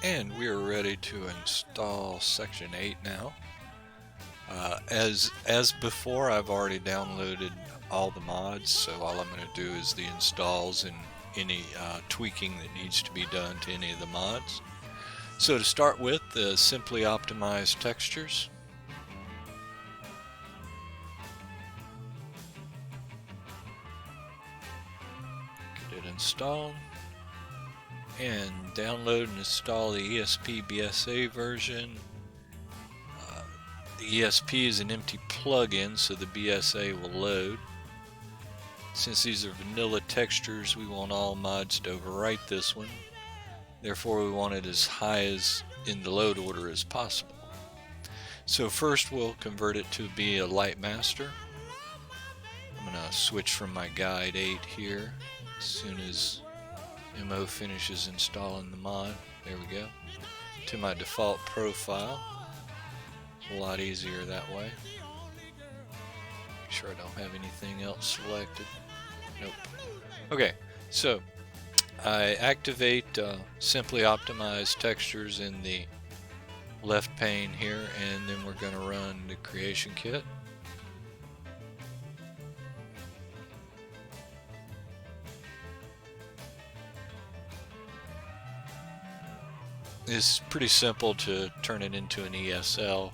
And we are ready to install Section 8 now. As before, I've already downloaded all the mods, so all I'm going to do is the installs and any tweaking that needs to be done to any of the mods. So to start with, the Simply Optimized Textures. Get it installed. And download and install the ESP-BSA version. The ESP is an empty plugin, so the BSA will load. Since these are vanilla textures, we want all mods to overwrite this one. Therefore, we want it as high as in the load order as possible. So first we'll convert it to be a light master. I'm going to switch from my guide 8 here as soon as MO finishes installing the mod. There we go. To my default profile. A lot easier that way. Make sure I don't have anything else selected. Nope. Okay, so I activate Simply Optimized Textures in the left pane here, and then we're going to run the creation kit. It's pretty simple to turn it into an ESL.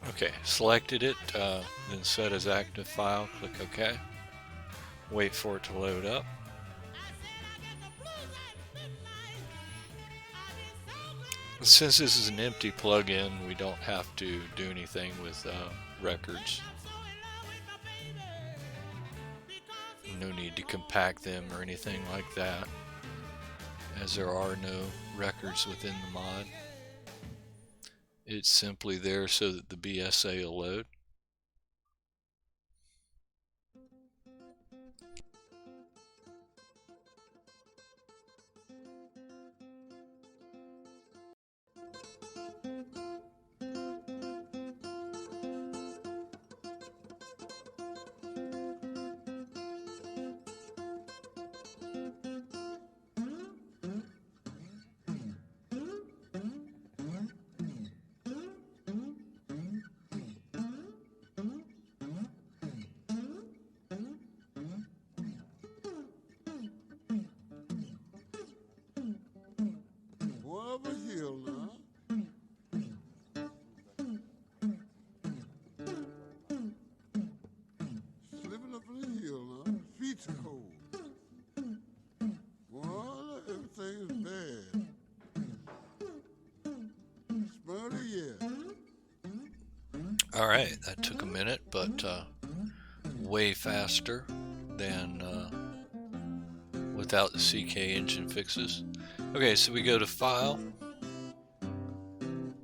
Okay, selected it, then set as active file, click OK. Wait for it to load up. Since this is an empty plugin, we don't have to do anything with records. No need to compact them or anything like that, as there are no records within the mod. It's simply there so that the BSA will load. Alright, that took a minute, but way faster than without the CK engine fixes. Okay, so we go to File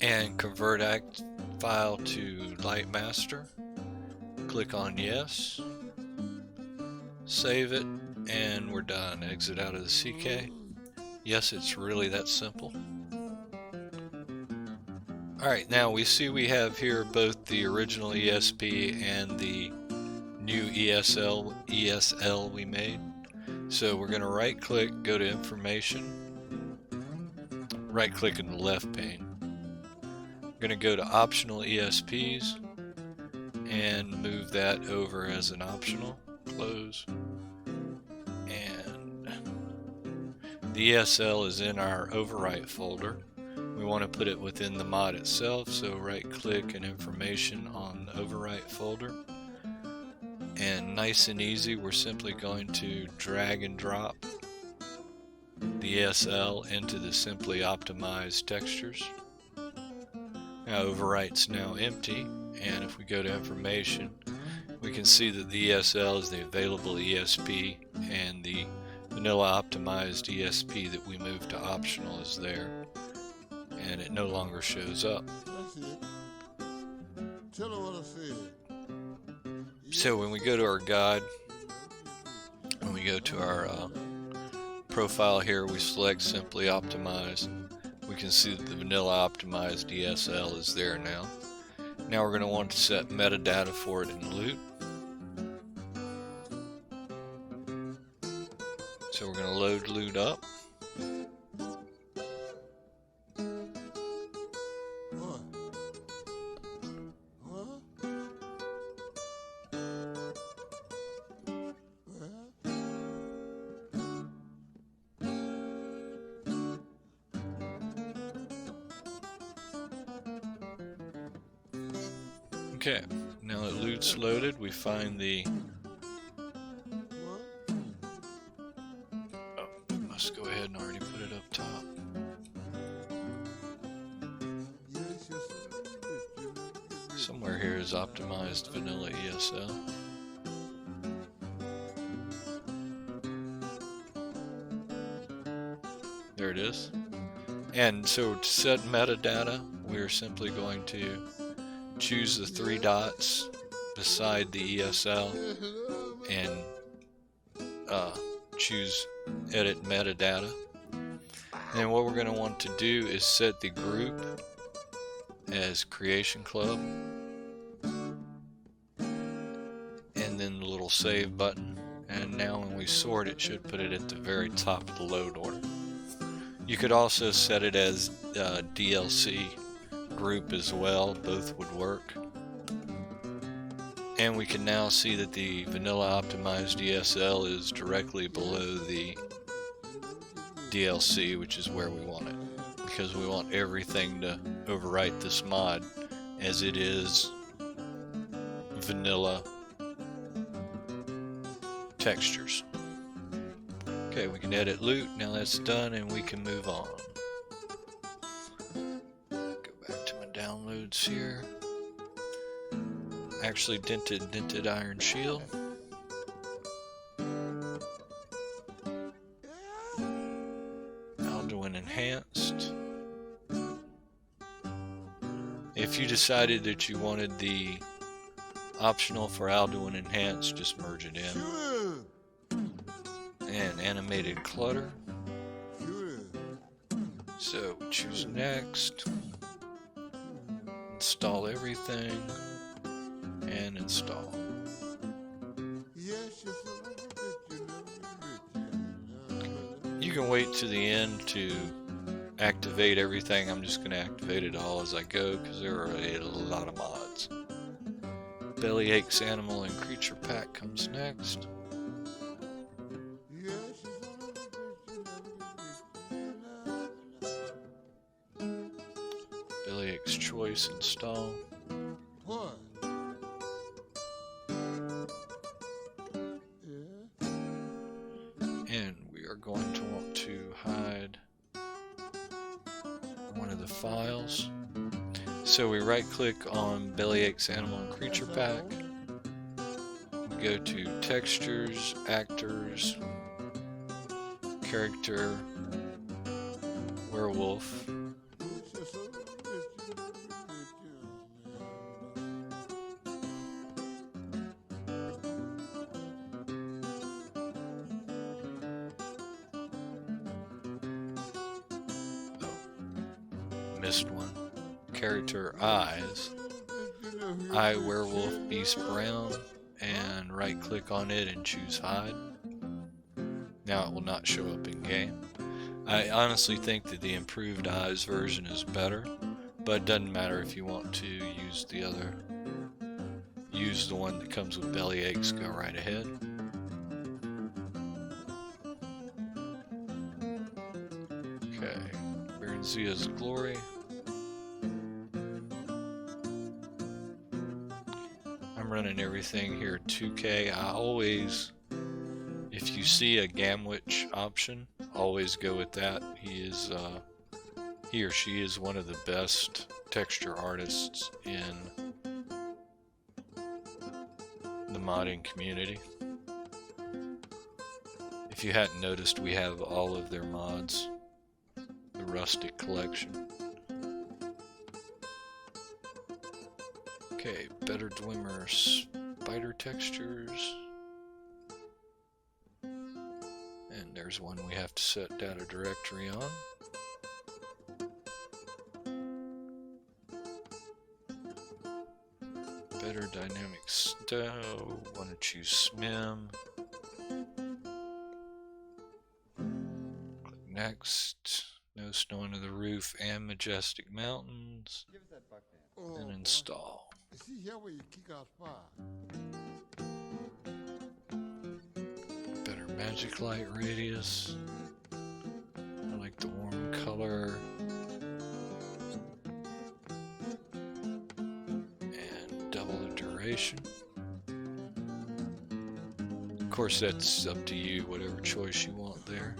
and convert act file to Light Master. Click on Yes. Save it, and we're done. Exit out of the CK. Yes, it's really that simple. Alright, now we see we have here both the original ESP and the new ESL we made. So we're going to right click, go to Information, right click in the left pane. We're going to go to Optional ESPs and move that over as an optional. Close. And the ESL is in our overwrite folder. We want to put it within the mod itself, so right click and Information on the overwrite folder. And nice and easy, we're simply going to drag and drop the ESL into the Simply Optimized Textures. Now overwrite's now empty, and if we go to Information, we can see that the ESL is the available ESP, and the vanilla optimized ESP that we moved to optional is there, and it no longer shows up. That's it. Tell her what I said. So when we go to our guide, when we go to our profile here, we select Simply Optimized. We can see that the vanilla optimized ESL is there now. Now we're going to want to set metadata for it in Loot. So we're going to load loot up. What? What? Well, Okay, now that loot's loaded, we find the... what? Oh, must go ahead and already put it up top. Yes, yes, sir. Somewhere here is optimized vanilla ESL. There it is. And so to set metadata, we're simply going to choose the three dots beside the ESL and choose edit metadata. And what we're going to want to do is set the group as Creation Club, and then the little save button. And now when we sort, it should put it at the very top of the load order. You could also set it as DLC group as well, both would work. And we can now see that the vanilla optimized ESL is directly below the DLC, which is where we want it, because we want everything to overwrite this mod as it is vanilla textures. Okay, we can edit loot. Now that's done and we can move on. Go back to my downloads here. Actually dented iron shield. Alduin enhanced. If you decided that you wanted the optional for Alduin enhanced, just merge it in. Sure. And animated clutter. Sure. So choose next. Install everything. And install. Yes, yes, sir. You can wait to the end to activate everything. I'm just going to activate it all as I go because there are a lot of mods. Bellyache's Animal and Creature Pack comes next. Bellyache's Choice install. What? Yeah. And we are going to want to hide one of the files. So we right click on Bellyache's Animal and Creature Pack. We go to Textures, Actors, Character, Werewolf. Missed one. Character Eyes. Eye Werewolf Beast Brown, and right click on it and choose Hide. Now it will not show up in game. I honestly think that the improved Eyes version is better, but it doesn't matter if you want to use the other. Use the one that comes with Bellyaches, go right ahead. Okay, Baronzia's Glory. I'm running everything here 2K. I always, if you see a Gamwich option, always go with that. He or she is one of the best texture artists in the modding community. If you hadn't noticed, we have all of their mods, the Rustic collection. Okay, Better Dwemer spider textures. And there's one we have to set data directory on. Better dynamic stow. Want to choose SMIM. Next, no snow under the roof and majestic mountains. Oh, And boy. install. See here where you kick out fire. Better magic light radius. I like the warm color. And double the duration. Of course, that's up to you, whatever choice you want there.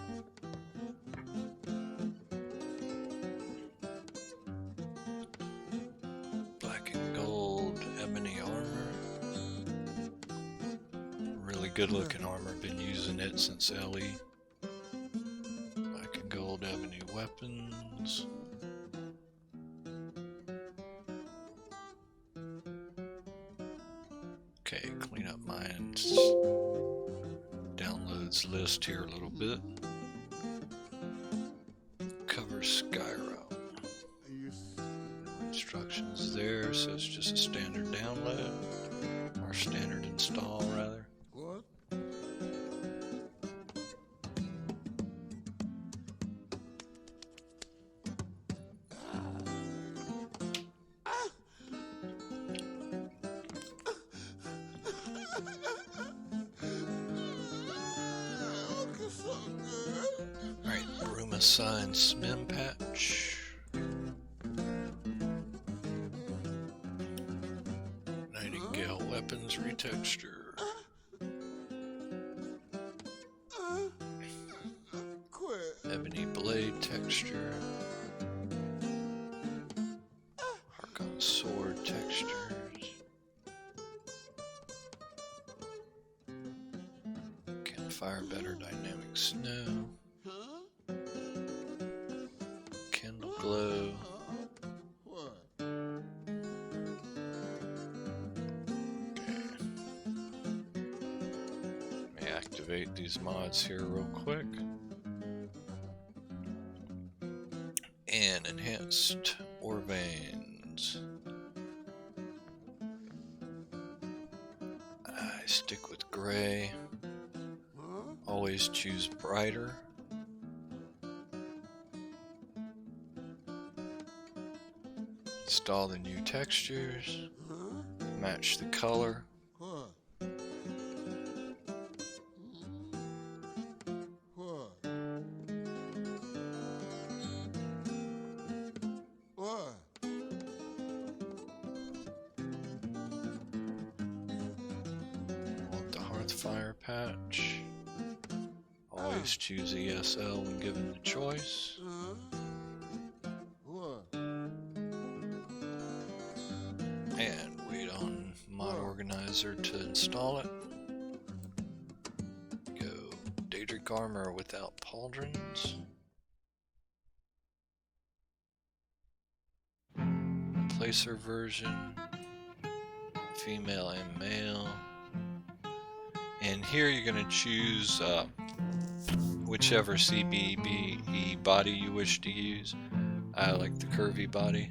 Black and gold ebony armor. Really good looking armor, been using it since LE. Black and gold ebony weapons. Okay, clean up mine's downloads list here a little bit. Cover Skyrim. Instructions there, so it's just a standard download, or standard install rather. What? Okay, so good. Alright, room assigned SMIM patch. Nightingale weapons retexture. Quit. Ebony blade texture. Harkon sword textures. Campfire better dynamic snow. Huh? Candle glow. What? Let me activate these mods here real quick. And enhanced ore veins. I stick with gray. Huh? Always choose brighter. Install the new textures. Huh? Match the color. What? What? What? Want the Hearthfire patch. Always choose ESL when given the choice. Huh? What? And wait on Mod Organizer to install it. Go Daedric Armor without pauldrons. Placer version. Female and male. And here you're going to choose whichever CBE body you wish to use. I like the curvy body.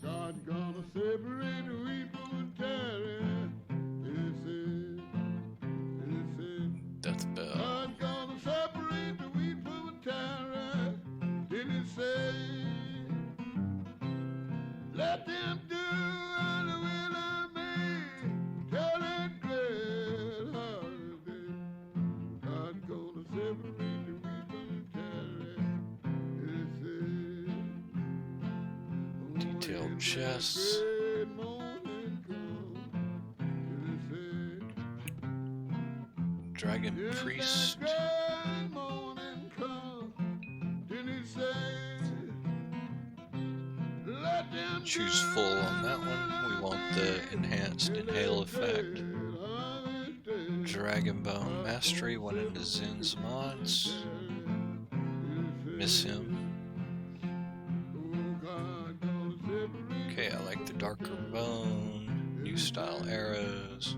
God gonna separate the wheat from the tare. This is. Death Bell. God gonna separate the wheat from the tare. Did it say? Let them do what the will of me. Tell it great holiday. God gonna separate the wheat from the tare. This is. Detailed chests. Great morning come. This is. Dragon Priest. Great morning come. Did it say? Let them Choose full on that one. We want the enhanced inhale effect. Dragon Bone Mastery went into Zen's mods. Miss him. Okay, I like the darker bone, new style arrows,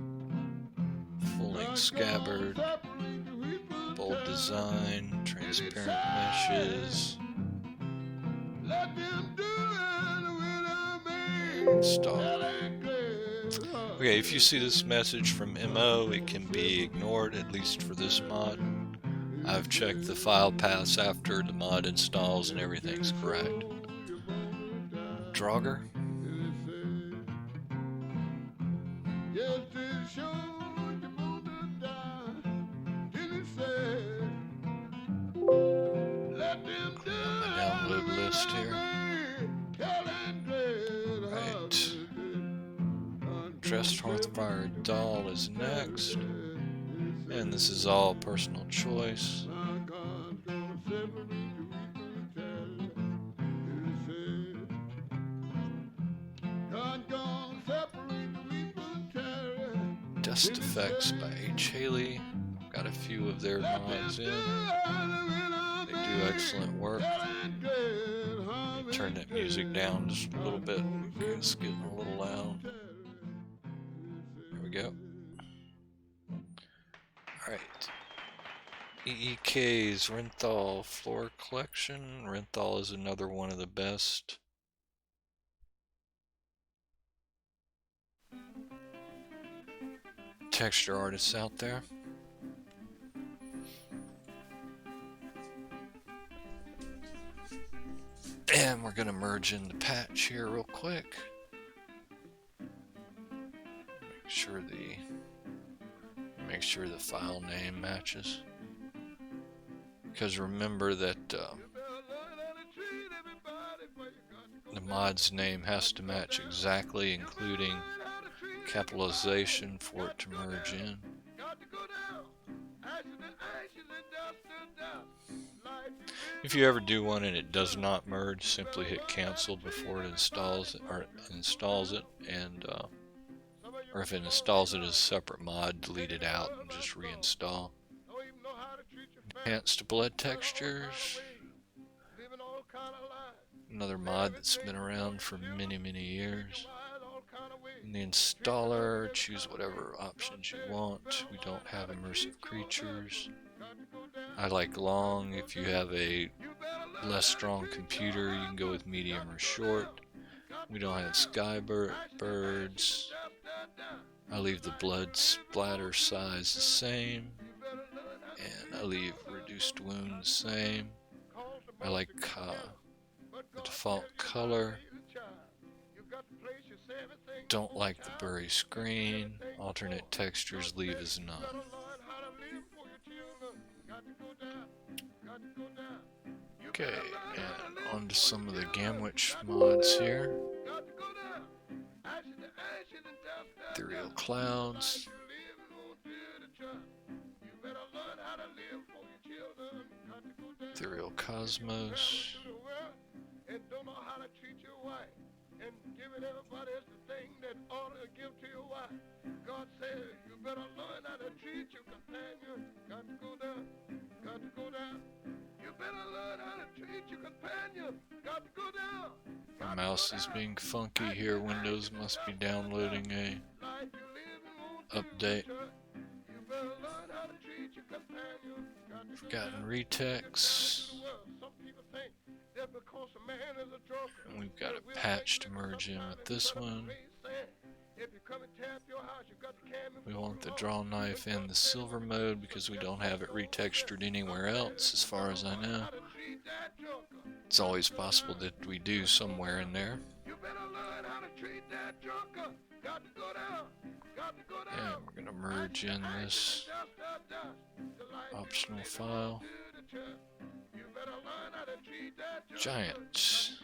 full length scabbard, bold design, transparent meshes. Install. Okay, if you see this message from MO, it can be ignored, at least for this mod. I've checked the file paths after the mod installs and everything's correct. Draugr. On my download list here. Right. Dressed Hearthfire Doll is next. And this is all personal choice. Dust Effects by H. Haley. Got a few of their mods in. They do excellent work. Turn that music down just a little bit. It's getting a little loud. There we go. Alright. EEK's Renthal Floor Collection. Renthal is another one of the best. Texture artists out there. And we're gonna merge in the patch here real quick. Make sure the file name matches. Because remember that the mod's name has to match exactly, including capitalization for it to merge in. If you ever do one and it does not merge, simply hit cancel before it installs it, and or if it installs it as a separate mod, delete it out and just reinstall. Enhanced blood textures. Another mod that's been around for many years. In the installer, choose whatever options you want. We don't have immersive creatures. I like long. If you have a less strong computer, you can go with medium or short. We don't have sky birds. I leave the blood splatter size the same. And I leave reduced wound the same. I like the default color. Don't like the blurry screen. Alternate textures leave as none. Okay, and on to some of the Gamwitch mods here. Ethereal Clouds. Ethereal Cosmos. And giving everybody else the thing that ought to give to your wife. God said, you better learn how to treat your companion. Got to go down, got to go down. You better learn how to treat your companion. Got to go down. My mouse is being funky here. Windows must be downloading a update. Forgotten Retex. And we've got a patch to merge in with this one. We want the draw knife in the silver mode because we don't have it retextured anywhere else as far as I know. It's always possible that we do somewhere in there. And we're going to merge in this optional file. Giants.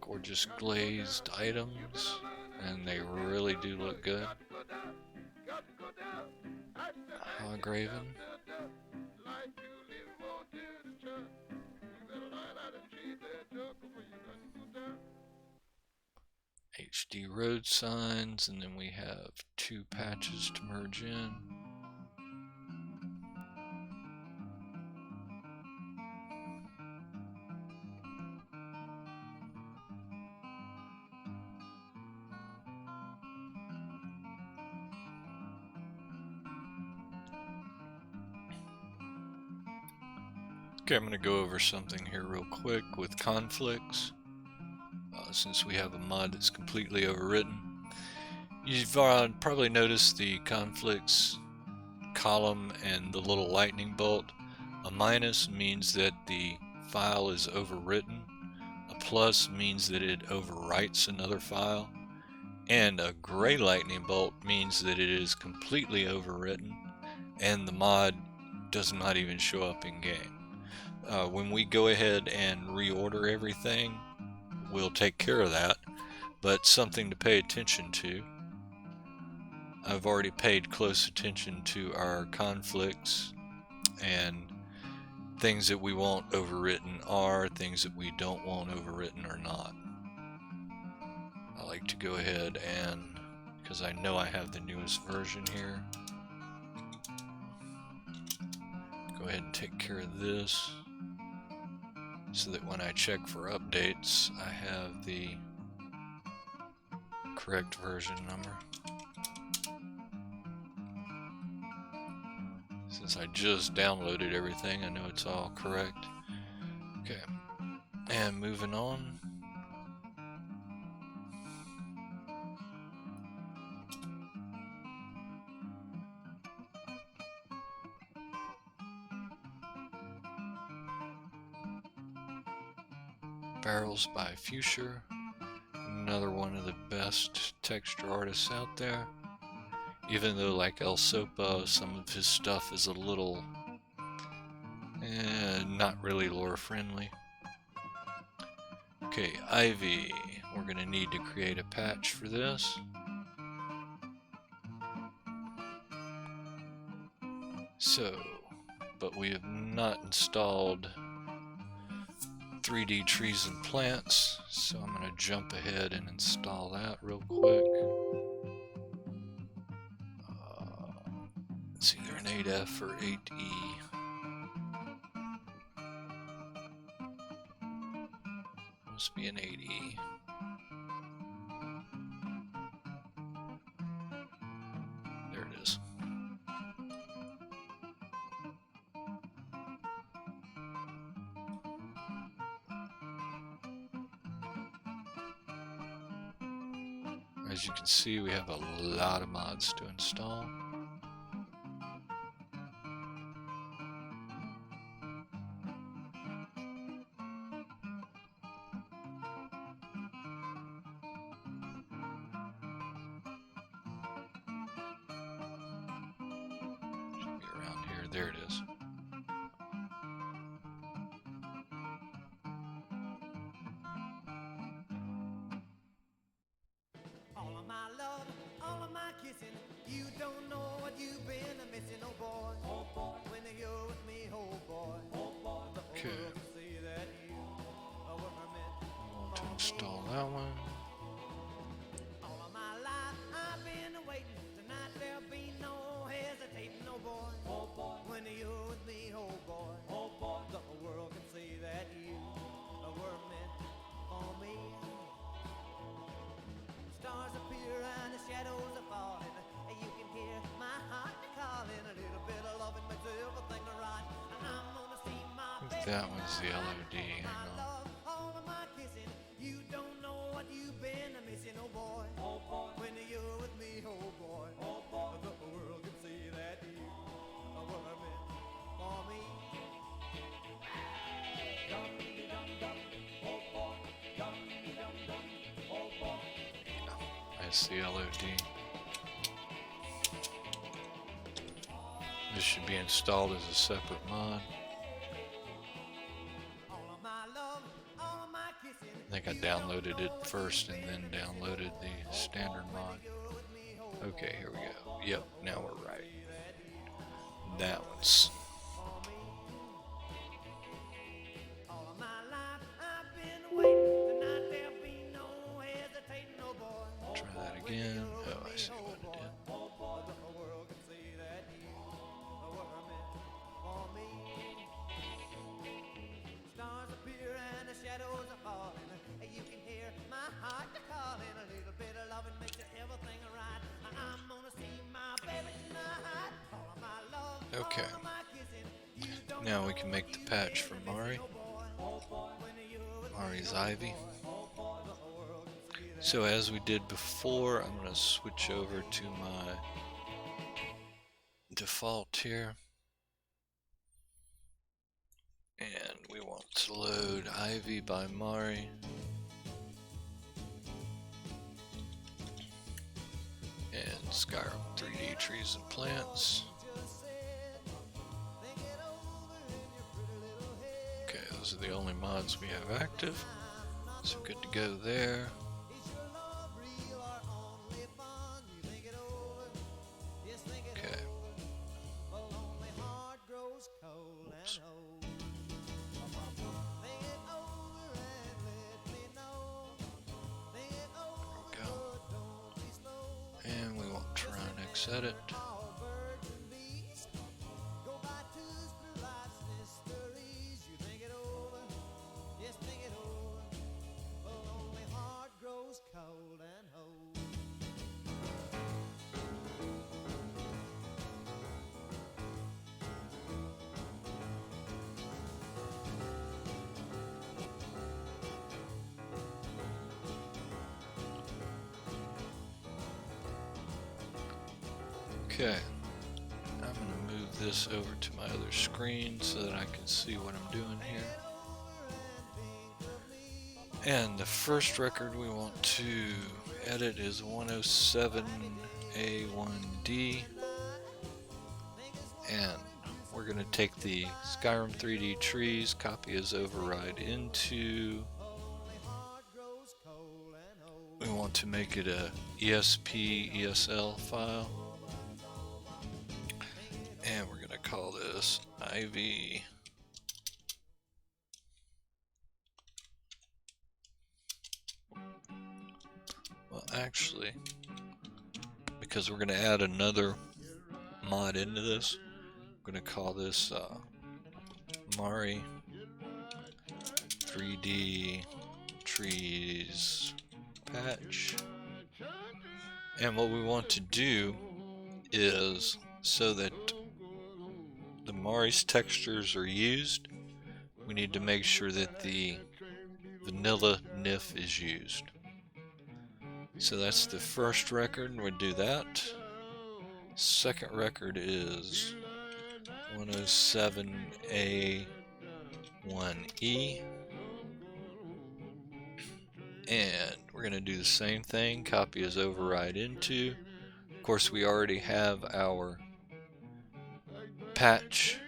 Gorgeous glazed items, and they really do look good. Graven. HD road signs, and then we have 2 patches to merge in. Okay, I'm going to go over something here real quick with conflicts. Since we have a mod that's completely overwritten. You've probably noticed the conflicts column and the little lightning bolt. A minus means that the file is overwritten. A plus means that it overwrites another file. And a gray lightning bolt means that it is completely overwritten and the mod does not even show up in game. When we go ahead and reorder everything, we'll take care of that, but something to pay attention to. I've already paid close attention to our conflicts, and things that we want overwritten are, things that we don't want overwritten are not. I like to go ahead and, because I know I have the newest version here, go ahead and take care of this so that when I check for updates, I have the correct version number. Since I just downloaded everything, I know it's all correct. Okay, and moving on. Barrels by Fuchsia, another one of the best texture artists out there. Even though, like El Sopa, some of his stuff is a little not really lore friendly. Okay, Ivy. We're going to need to create a patch for this. So, but we have not installed 3D Trees and Plants, so I'm going to jump ahead and install that real quick. It's either an 8F or 8E. Must be an 8E. There it is. As you can see, we have a lot of mods to install. Should be around here. There it is. You don't know what you've been missing, oh boy. Oh boy, when you're with me, oh boy. Oh boy, okay. See that you were meant. I want to install that one. All of my life I've been waiting. Tonight there'll be no hesitating, oh boy. Oh boy, when you're with me, oh boy. Oh boy, the world can see that you were meant for me. Stars appear and the shadows are falling. You can hear my heart calling. A little bit of loving makes everything right. And I'm gonna see my I think that one's the LOD. Hang on. all of my kissing. You don't know what you've been missing, oh boy. Oh boy, when you're with me, oh boy. Oh boy, the world can see that you were meant for me. Dum dum dum, oh boy. Dum dum dum, oh boy. That's the LOD. This should be installed as a separate mod. I think I downloaded it first and then downloaded the standard mod. Okay, here we go. Yep, now we're right. That one's. Try that again. Oh, I see what it did. Stars appear and the shadows are falling. You can hear my heart calling. A little bit of loving makes everything right. I'm gonna see my baby tonight. All of my love, Okay. all of my kissing. Now we can make the patch for Mari. Mari's Ivy. So as we did before, I'm going to switch over to my default here. And we want to load Ivy by Mari. And Skyrim 3D Trees and Plants. Okay, those are the only mods we have active. So good to go there. Okay. Oops. There we go. And we want Tyrannix edit. Okay, I'm going to move this over to my other screen so that I can see what I'm doing here. And the first record we want to edit is 107A1D. And we're going to take the Skyrim 3D Trees, copy as override into. We want to make it a ESP ESL file. And we're going to call this Ivy well, actually, because we're going to add another mod into this, I'm going to call this Mari 3D Trees Patch. And what we want to do is, so that the Mari's textures are used, we need to make sure that the vanilla NIF is used. So that's the first record, we'll do that. Second record is 107A1E. And we're going to do the same thing, copy as override into. Of course, we already have our patch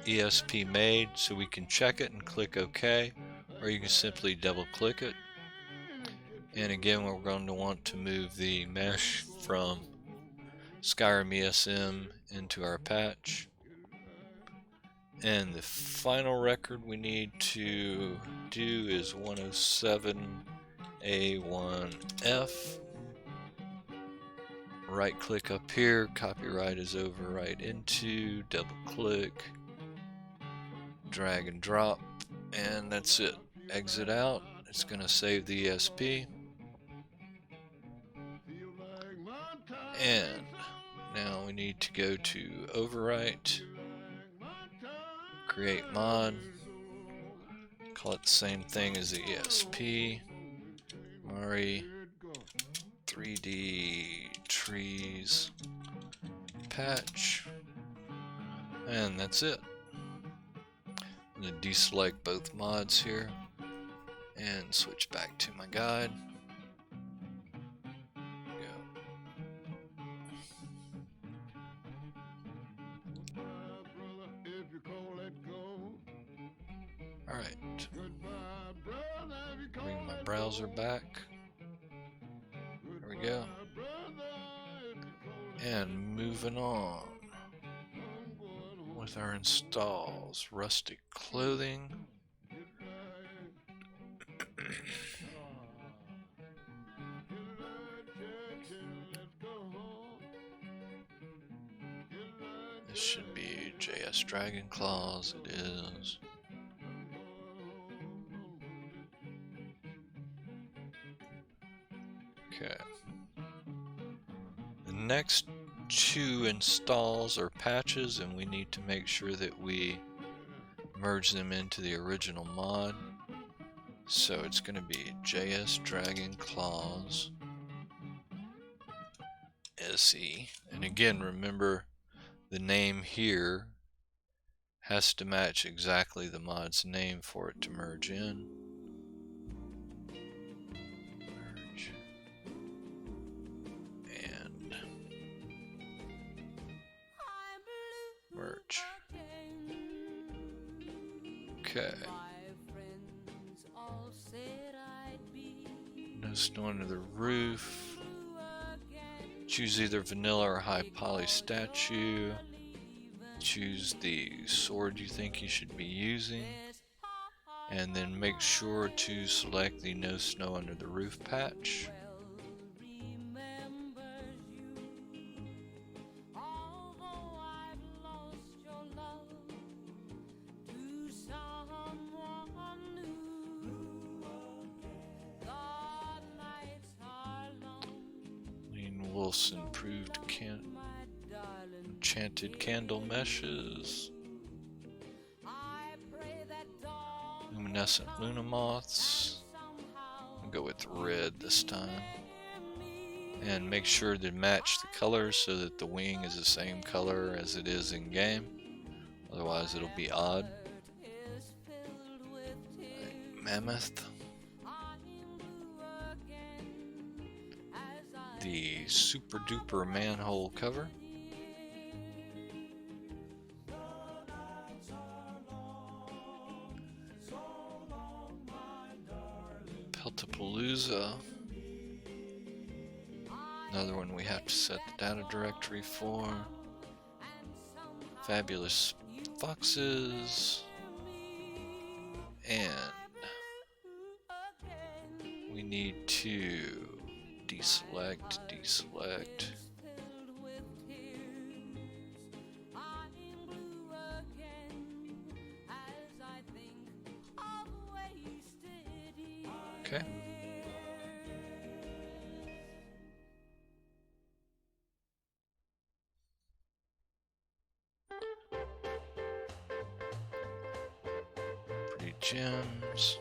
ESP made, so we can check it and click OK, or you can simply double click it. And again, we're going to want to move the mesh from Skyrim ESM into our patch. And the final record we need to do is 107A1F. Right click up here, copyright is override into, double click, drag and drop, and that's it. Exit out, it's going to save the ESP. And now we need to go to overwrite, create mod, call it the same thing as the ESP, Mari 3D Trees Patch, and that's it. I'm going to deselect both mods here and switch back to my guide. Alright, bring my browser back. There we go. And moving on with our installs. Rustic Clothing. This should be JS Dragon Claws, it is. Okay. The next two installs are patches, and we need to make sure that we merge them into the original mod. So it's going to be JS Dragon Claws SE. And again, remember the name here has to match exactly the mod's name for it to merge in. Merge. And merge. Okay. No snow under the roof. Choose either vanilla or high poly statue. Choose the sword you think you should be using. And then make sure to select the no snow under the roof patch. Wilson improved enchanted candle meshes. Luminescent Luna moths. I'll go with red this time. And make sure to match the colors so that the wing is the same color as it is in game. Otherwise it'll be odd. Mammoth. The super duper manhole cover. Peltapalooza. Another one we have to set the data directory for. Fabulous foxes. And we need to deselect. Okay. Pretty gems.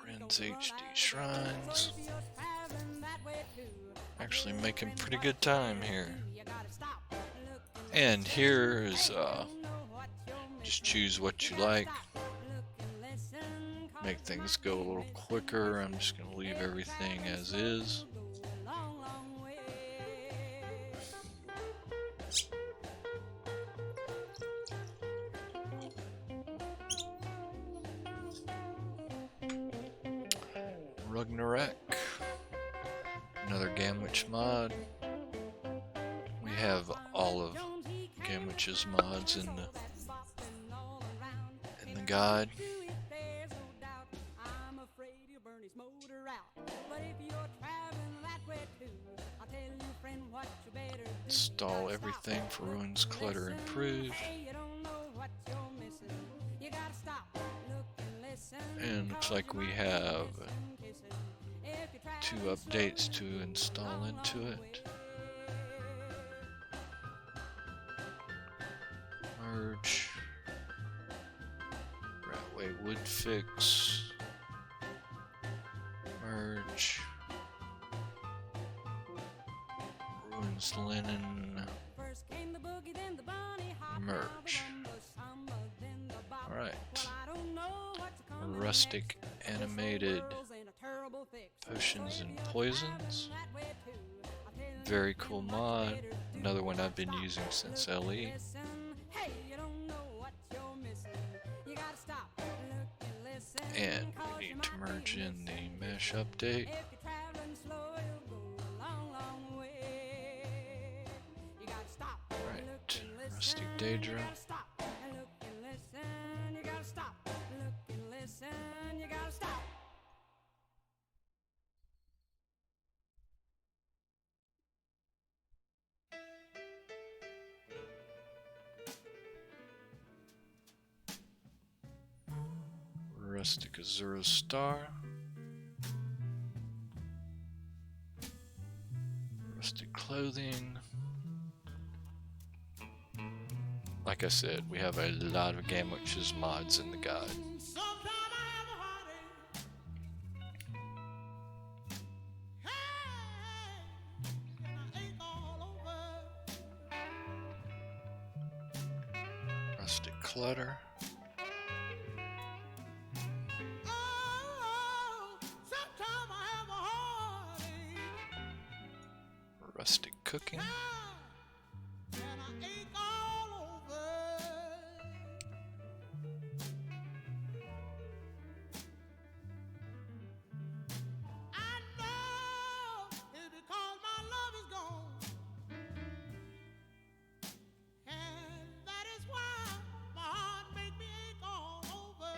Ren's HD Shrines. Actually making pretty good time here. And here is just choose what you like. Make things go a little quicker. I'm just going to leave everything as is. Ragnarok, another Gamwitch mod. We have all of Gamwitch's mods in the guide. Install everything for Ruins Clutter Improved. And looks like we have 2 updates to install into it. Merge. Ratway Wood Fix. Merge. Ruins Linen. Merge. Alright. Rustic Animated Potions and Poisons. Very cool mod. Another one I've been using since LE. And we need to merge in the mesh update. Right, Rustic Daedra. Rustic Azura Star. Rustic clothing. Like I said, we have a lot of Game Witches mods in the guide. Sometime I have a heartache. Hey, and I ache all over. Rustic clutter. Oh, sometime I have a heartache. Rustic cooking. And I ache all over. I know it's because my love is gone. And that is why my heart make me ache all over.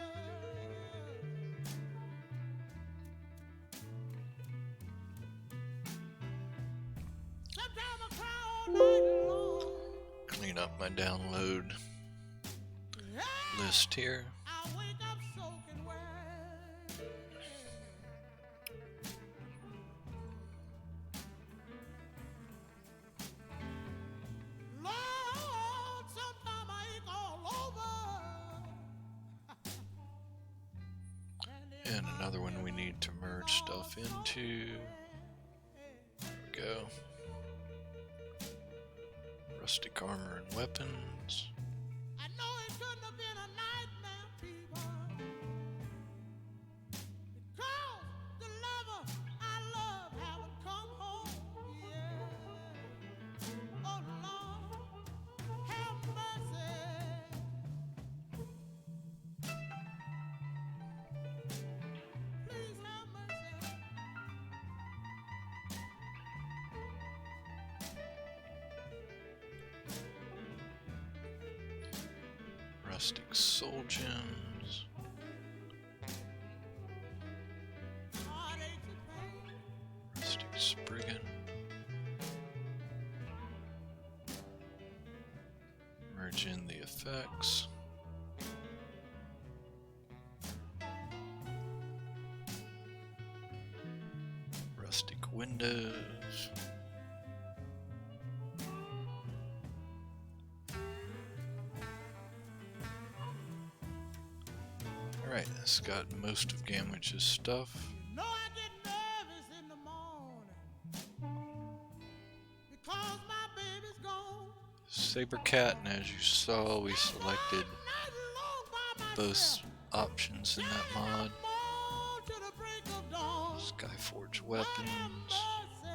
Sometimes I cry all night long. Clean up my download Yeah, list here. I wake up soaking wet. Lord, sometimes I ache all over. And another one we need to merge stuff into. There we go. Rustic armor and weapons. I know it couldn't have been a nightmare, people. Because the lover I love haven't come home yet. Oh Lord, have mercy. Please have mercy. Rustic soul gems. Heartaches and pain. Rustic spriggan. Merge in the effects. Rustic windows. Alright, that's got most of Game Witch's stuff. You know I get nervous in the morning because my baby's gone. Saber Cat, and as you saw, we selected Night long by both myself. options in that mod. More to the break of dawn. Skyforge Lord have weapons, mercy.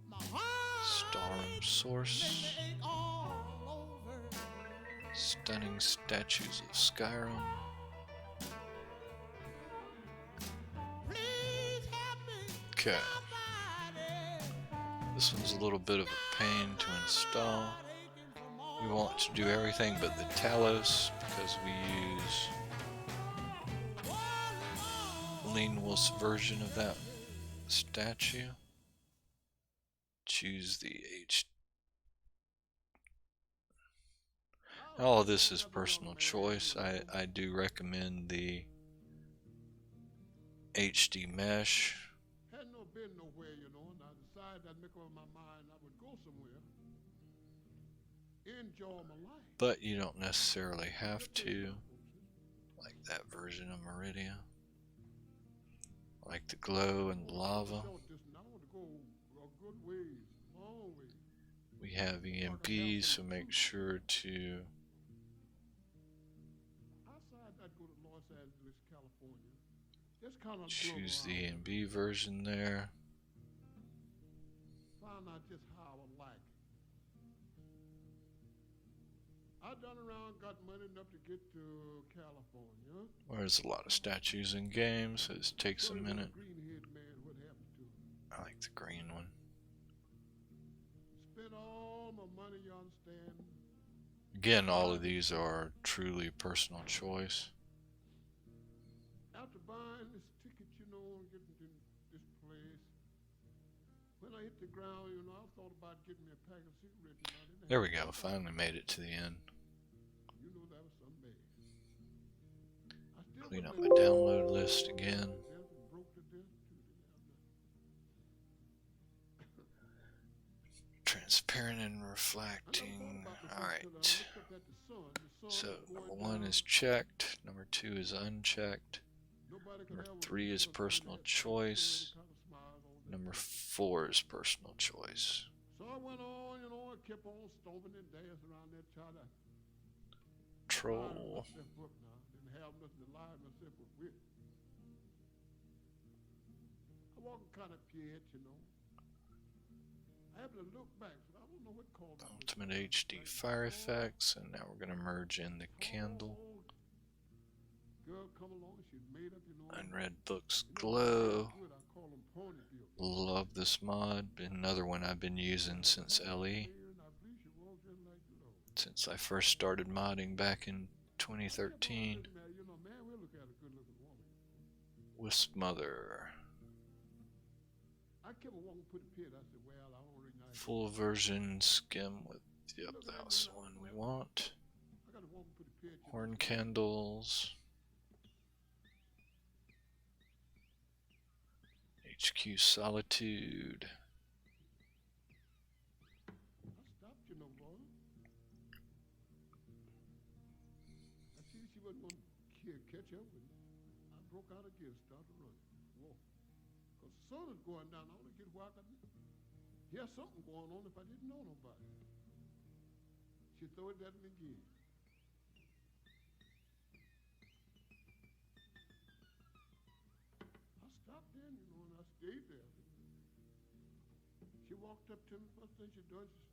My heart Storm Source, makes me ache all over. stunning statues of Skyrim, Please help me, okay. somebody. This one's a little bit of a pain to install. Heart aching for more. We want to do everything but the Talos because we use Lean Wolf's version of that statue. Choose the H. All of this is personal choice. I do recommend the HD mesh. Had no been nowhere, you know, and I decided I'd make up my mind I would go somewhere. Enjoy my life. But you don't necessarily have to, like that version of Meridia, like the glow and the lava. Short distance. I want to go a good ways, long ways. We have EMPs, so make sure to Outside, I'd go to Los Angeles, California. Just kind of choose the EMB version there. Find out just how I like it. I done around, got money enough to get to California. There's a lot of statues in games, so it takes a What about minute. Green-haired man, what happened to him? I like the green one. Spent all my money, you understand? Again, all of these are truly personal choice. After buying this ticket, you know, and getting to this place, when I hit the ground, you know, I thought about getting me a pack of cigarettes. And I didn't There have we go, no finally made it to the end. You know, that was something bad. I still Clean wouldn't up my let- download list again. Broke to death, too, didn't have nothing. Transparent and reflecting. Alright. So, number 1 is checked. Number 2 is unchecked. Number 3 is personal choice. Number 4 is personal choice. So I went on, I kept on stomping and dancing around that child. Troll. Didn't have nothing to lie myself with. I walked kind of pit, I happened to look back, so I don't know what called it. Ultimate HD fire effects, and now we're going to merge in the candle. Girl come along, she's made up, Unread books glow. Love this mod. Another one I've been using since LE. Since I first started modding back in 2013. Wisp Mother. Full version skim with, yep, that's the one we want. Horn candles. HQ Solitude. I stopped, boy. I see she wasn't going to catch up with me. I broke out again, started running. Whoa. Because the sun is going down. I want to get where I could hear something going on if I didn't know nobody. She threw it at me again. I stopped in, and I stayed there. She walked up to me, first thing she does is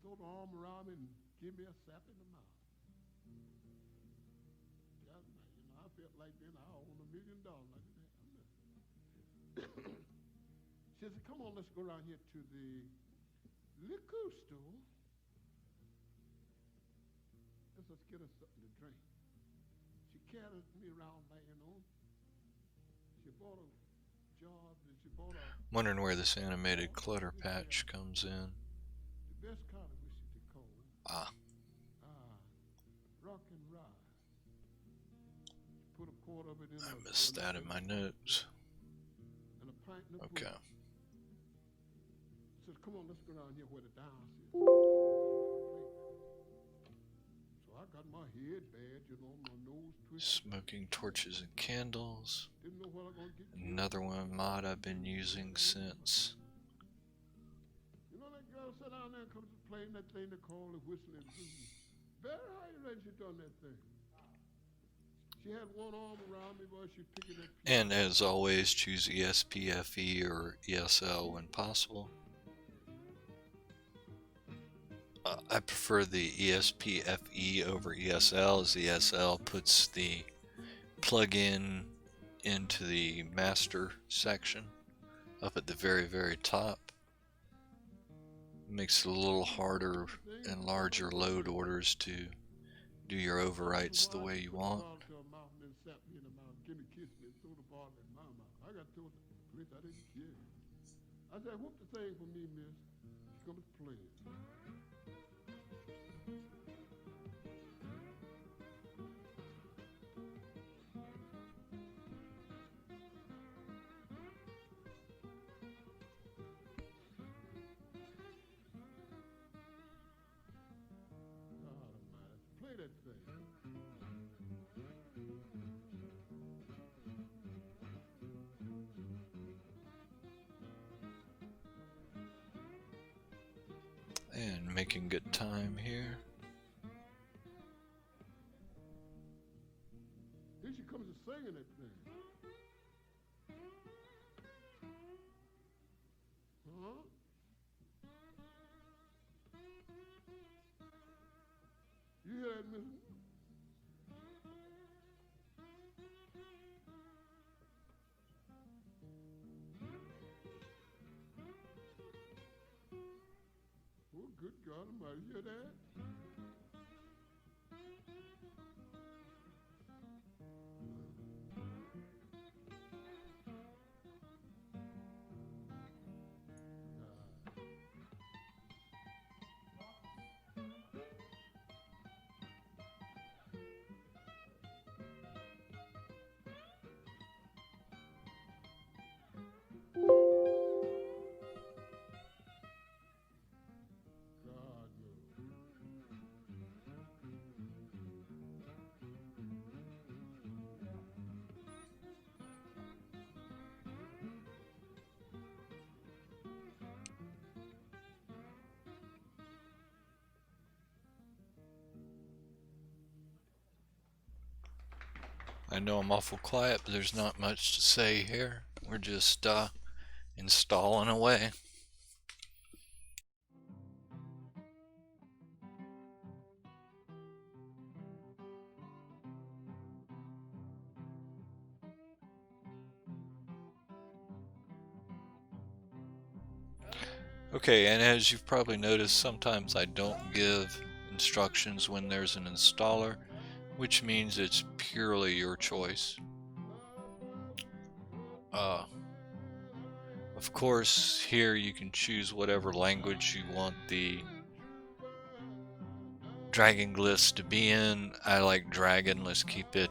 throw the arm around me and give me a slap in the mouth. Yeah, I felt like then I own $1 million like that. She said, come on, let's go around here to the liquor store. Let's get us something to drink. She carried me around there, She bought a job, and she bought a... Wondering where this animated clutter patch comes in. The best kind of whiskey to call. Rock and rye. Put a quart of it in. I missed that in my notes. And a pint in a Okay. I said, come on, let's go down here where the dance is. So I got my head bad, my nose twisted. Smoking torches and candles. Didn't know what I was going to get. Another one mod I've been using since. That girl sat down there and comes playing that thing they call the whistling blues. Very how you reckon she done that thing? She had one arm around me while she picking that piece. And as always, choose ESP-FE or ESL when possible. I prefer the ESP-FE over ESL, as the ESL puts the plug-in into the master section up at the very, very top. Makes it a little harder and larger load orders to do your overwrites the way you want. I said, whoop the thing for me, miss. She comes to play it. Play that thing. And making good time here. Here she comes to singing that thing. Huh? You hear that, miss? Oh, good God Almighty, you hear that? I know I'm awful quiet, but there's not much to say here. We're just installing away. Okay, and as you've probably noticed, sometimes I don't give instructions when there's an installer, which means it's purely your choice. Of course, here you can choose whatever language you want the dragon glyphs to be in. I like dragon, let's keep it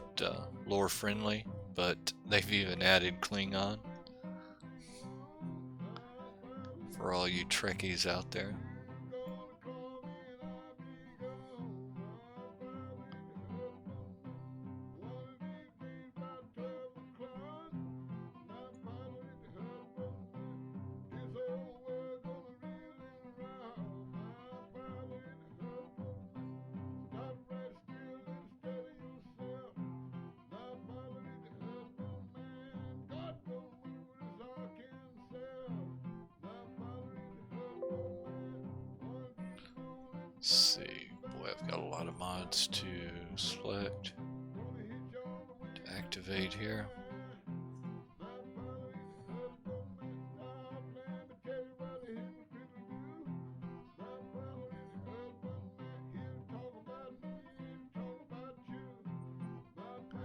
lore friendly, but they've even added Klingon for all you Trekkies out there. Let's see, boy, I've got a lot of mods to select, to activate here.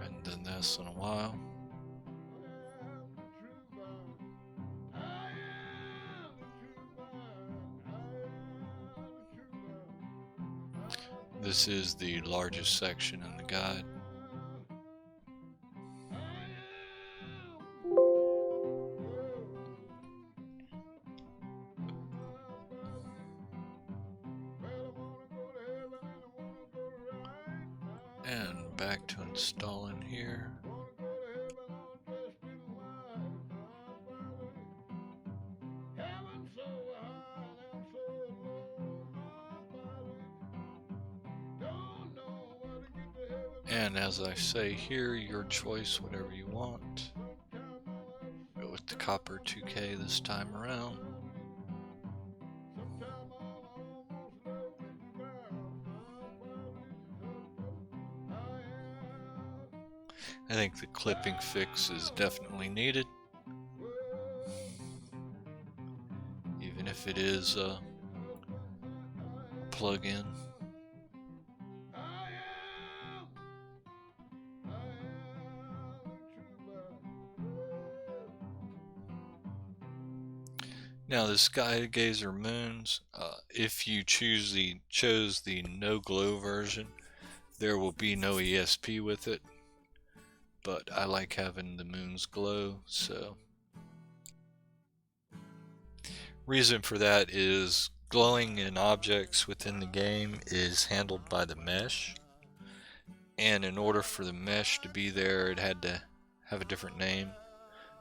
Haven't done this in a while. This is the largest section in the guide. And back to installing here. And as I say here, your choice, whatever you want. Go with the copper 2K this time around. I think the clipping fix is definitely needed, even if it is a plug-in. Now the Skygazer moons, if you chose the no glow version, there will be no ESP with it. But I like having the moons glow, so reason for that is glowing in objects within the game is handled by the mesh, and in order for the mesh to be there, it had to have a different name,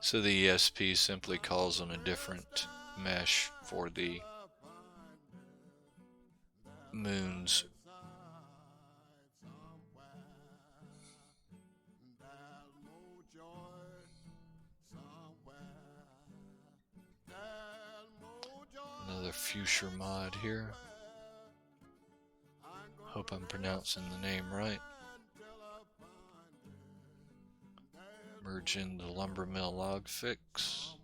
so the ESP simply calls on a different mesh for the moons. Another fuchsia mod here. Hope I'm pronouncing the name right. Merge in the Lumbermill log fix.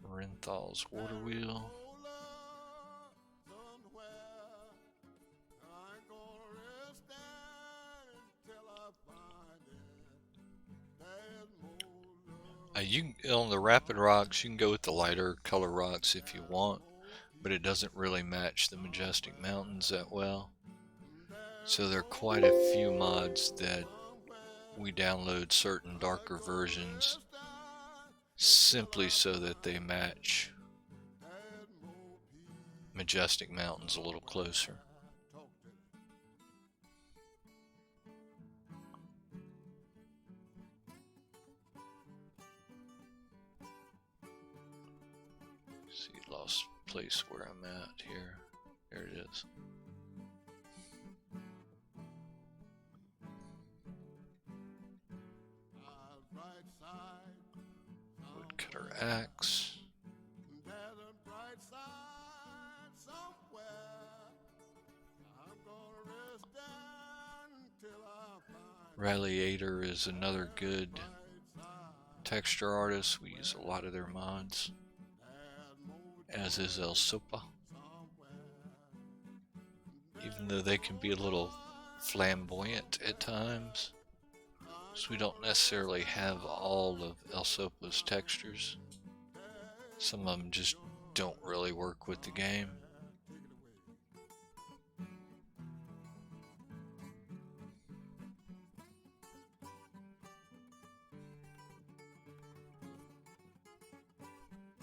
Renthal's water wheel. On the Rapid Rocks, you can go with the lighter color rocks if you want, but it doesn't really match the Majestic Mountains that well. So there are quite a few mods that we download certain darker versions simply so that they match Majestic Mountains a little closer. See, lost place where I'm at here. There it is. Woodcutter axe. There's a bright side somewhere. I'm gonna rest down until I find Ralliator is another good bright side texture artist. We use a lot of their mods, as is El Sopa, even though they can be a little flamboyant at times. So we don't necessarily have all of El Sopa's textures. Some of them just don't really work with the game.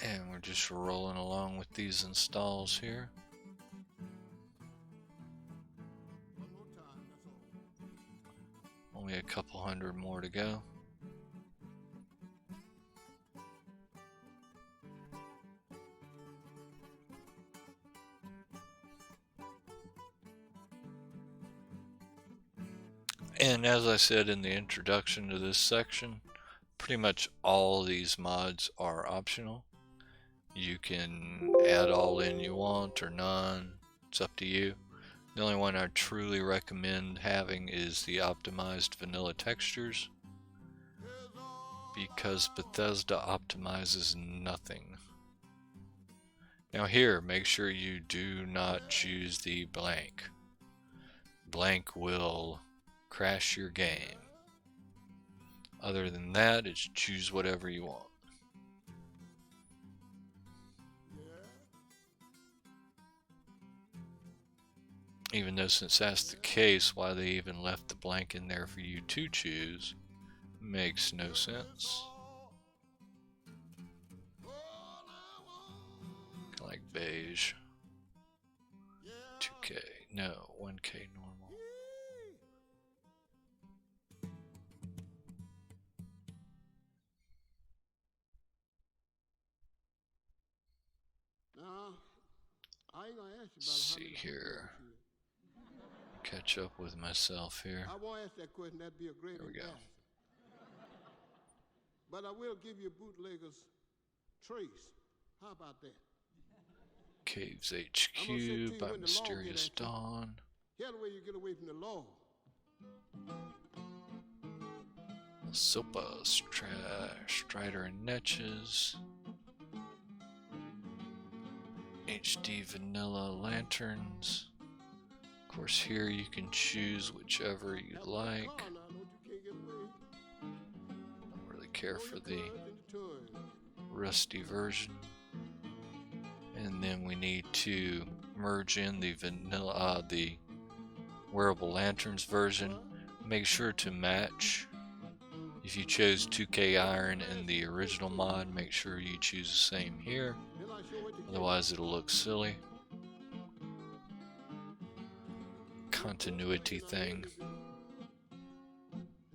And we're just rolling along with these installs here. one more time, that's all. Only a couple hundred more to go. And as I said in the introduction to this section, pretty much all these mods are optional. You can add all in you want or none, it's up to you. The only one I truly recommend having is the optimized vanilla textures, because Bethesda optimizes nothing. Now here, make sure you do not choose the blank. Blank will crash your game. Other than that, it's choose whatever you want. Even though since that's the case, why they even left the blank in there for you to choose makes no sense. Kinda like beige. 2K, no, 1K normal. Now, I ain't gonna ask you about Let's how see many here. people Catch up with myself here. I won't ask that question. That'd be a great There we go. embarrassment. But I will give you bootlegger's trace. How about that? Caves I'm gonna say to you HQ by when the law Mysterious get at you. Dawn. Here's the way you get away from the law. Sopa, Strider and Netches. HD Vanilla Lanterns. Of course, here you can choose whichever you Have a like. car now, don't you can't get away. Don't really care Throw for your the cards in the toy. rusty version. And then we need to merge in the vanilla, the wearable lanterns version. Make sure to match. If you chose 2K Iron in the original mod, make sure you choose the same here. Then I show what you Otherwise, it'll look silly. Continuity thing.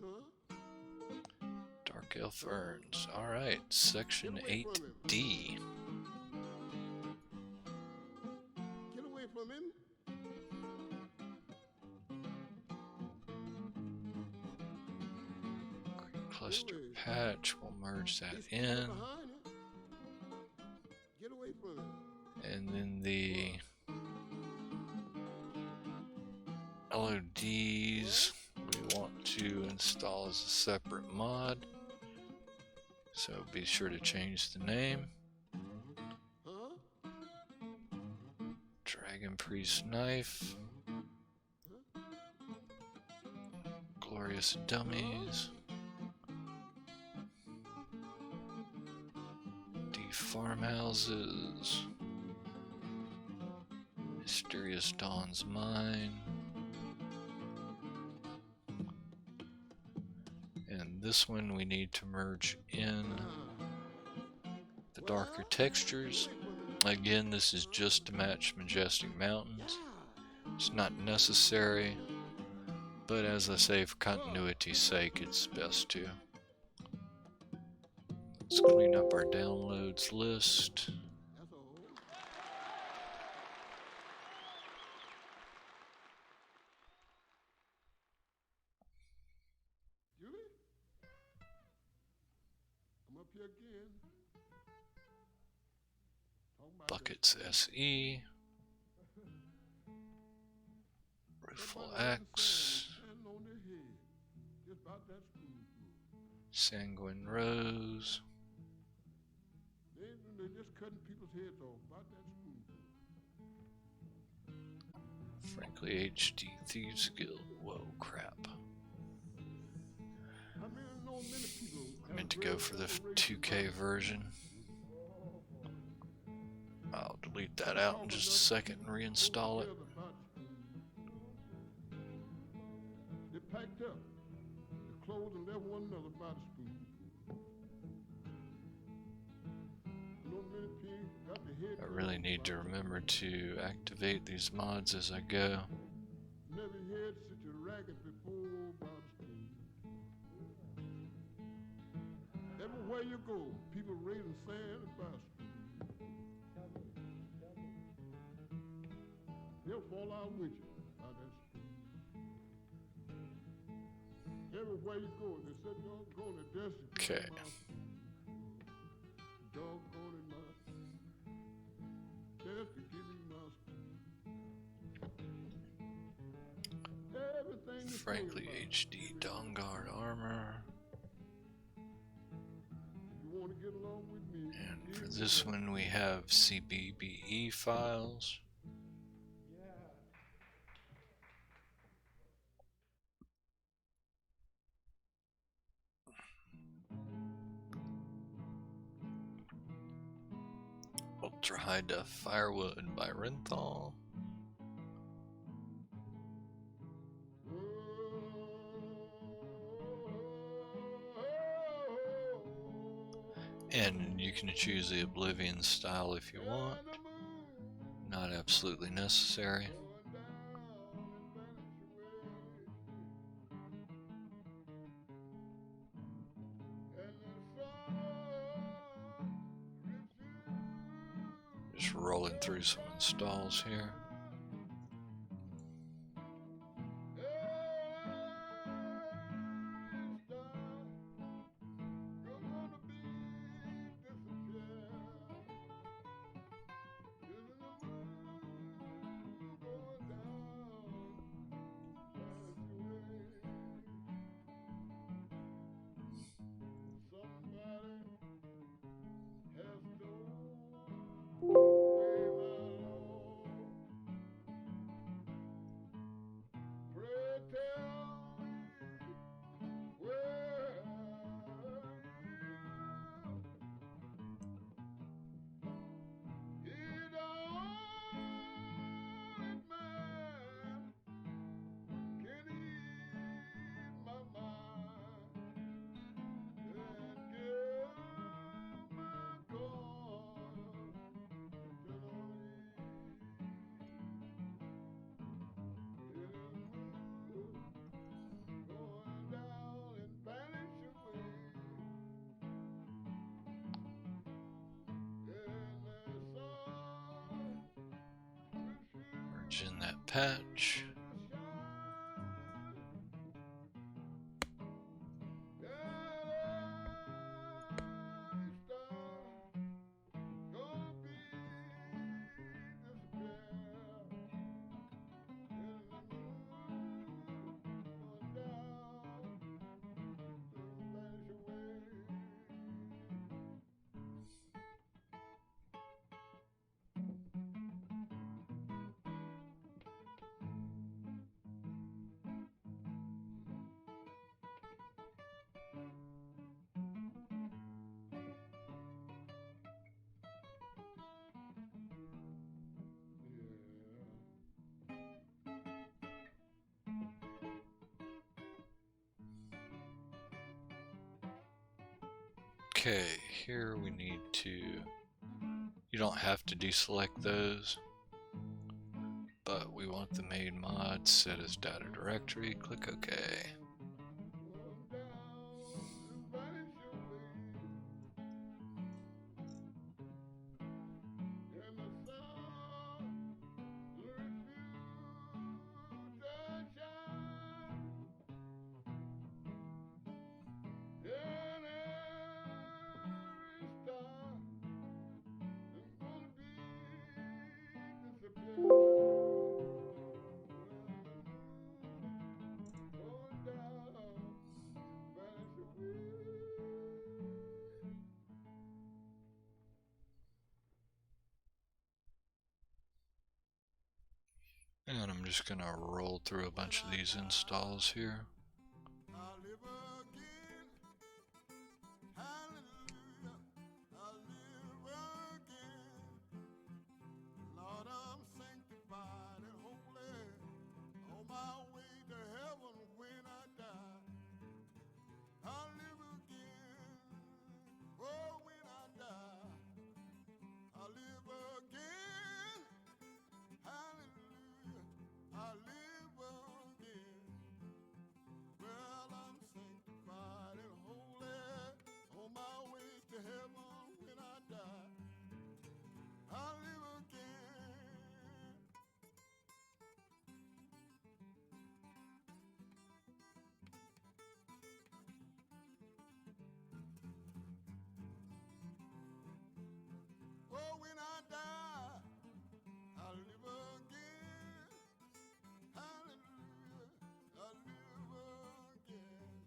Huh? Dark Elf Urns. Alright, Section 8D. Get away from him. Cluster Patch. We'll merge that He's in. behind you. Get away from him. And then the LODs we want to install as a separate mod. So be sure to change the name. Huh? Dragon Priest Knife. Glorious Dummies. D Farmhouses. Mysterious Dawn's Mine. And this one we need to merge in the darker textures. Again, this is just to match Majestic Mountains. It's not necessary, but as I say, for continuity's sake, it's best to. Let's clean up our downloads list. That's all. Julie? here again. Talking about Buckets that SE. Roofle X. standing on their head, just about that spoon full. Sanguine Rose. They just cutting people's heads off about that spoonful. Frankly HD Thieves Guild. Whoa, crap. I mean, I know many people I meant to go for the 2K version. I'll delete that out in just a second and reinstall it. They packed up the clothes and left one another by the spoon. I know many people got their head I cut really off need by to the spoon. remember to activate these mods as I go. Never had such a racket before by the spoon. Everywhere you go, people raising sand by the spoon. They'll fall out with you by that spoon. Everywhere you go, they said, doggone it, that's the Okay. doggone it, my spoon. That's to give me my spoon. Everything is Frankly good, HD Dawnguard armor. you want to get along with me. And for this one we have CBBE files. Ultra High Def Firewood by Renthal. And you can choose the Oblivion style if you want. Not absolutely necessary. Just rolling through some installs here. Merge in that patch. Okay, here we need to, you don't have to deselect those, but we want the main mod set as data directory. Click OK. just gonna roll through a bunch of these installs here. I live again. Hallelujah. I live again. Lord, I'm sanctified and holy. On my way to heaven when I die. I live again. Oh, when I die. I live again. Hallelujah. I live again. Well, I'm sanctified and holy. On my way to heaven when I die. I live again. Oh, when I die, I live again. Hallelujah, I live again.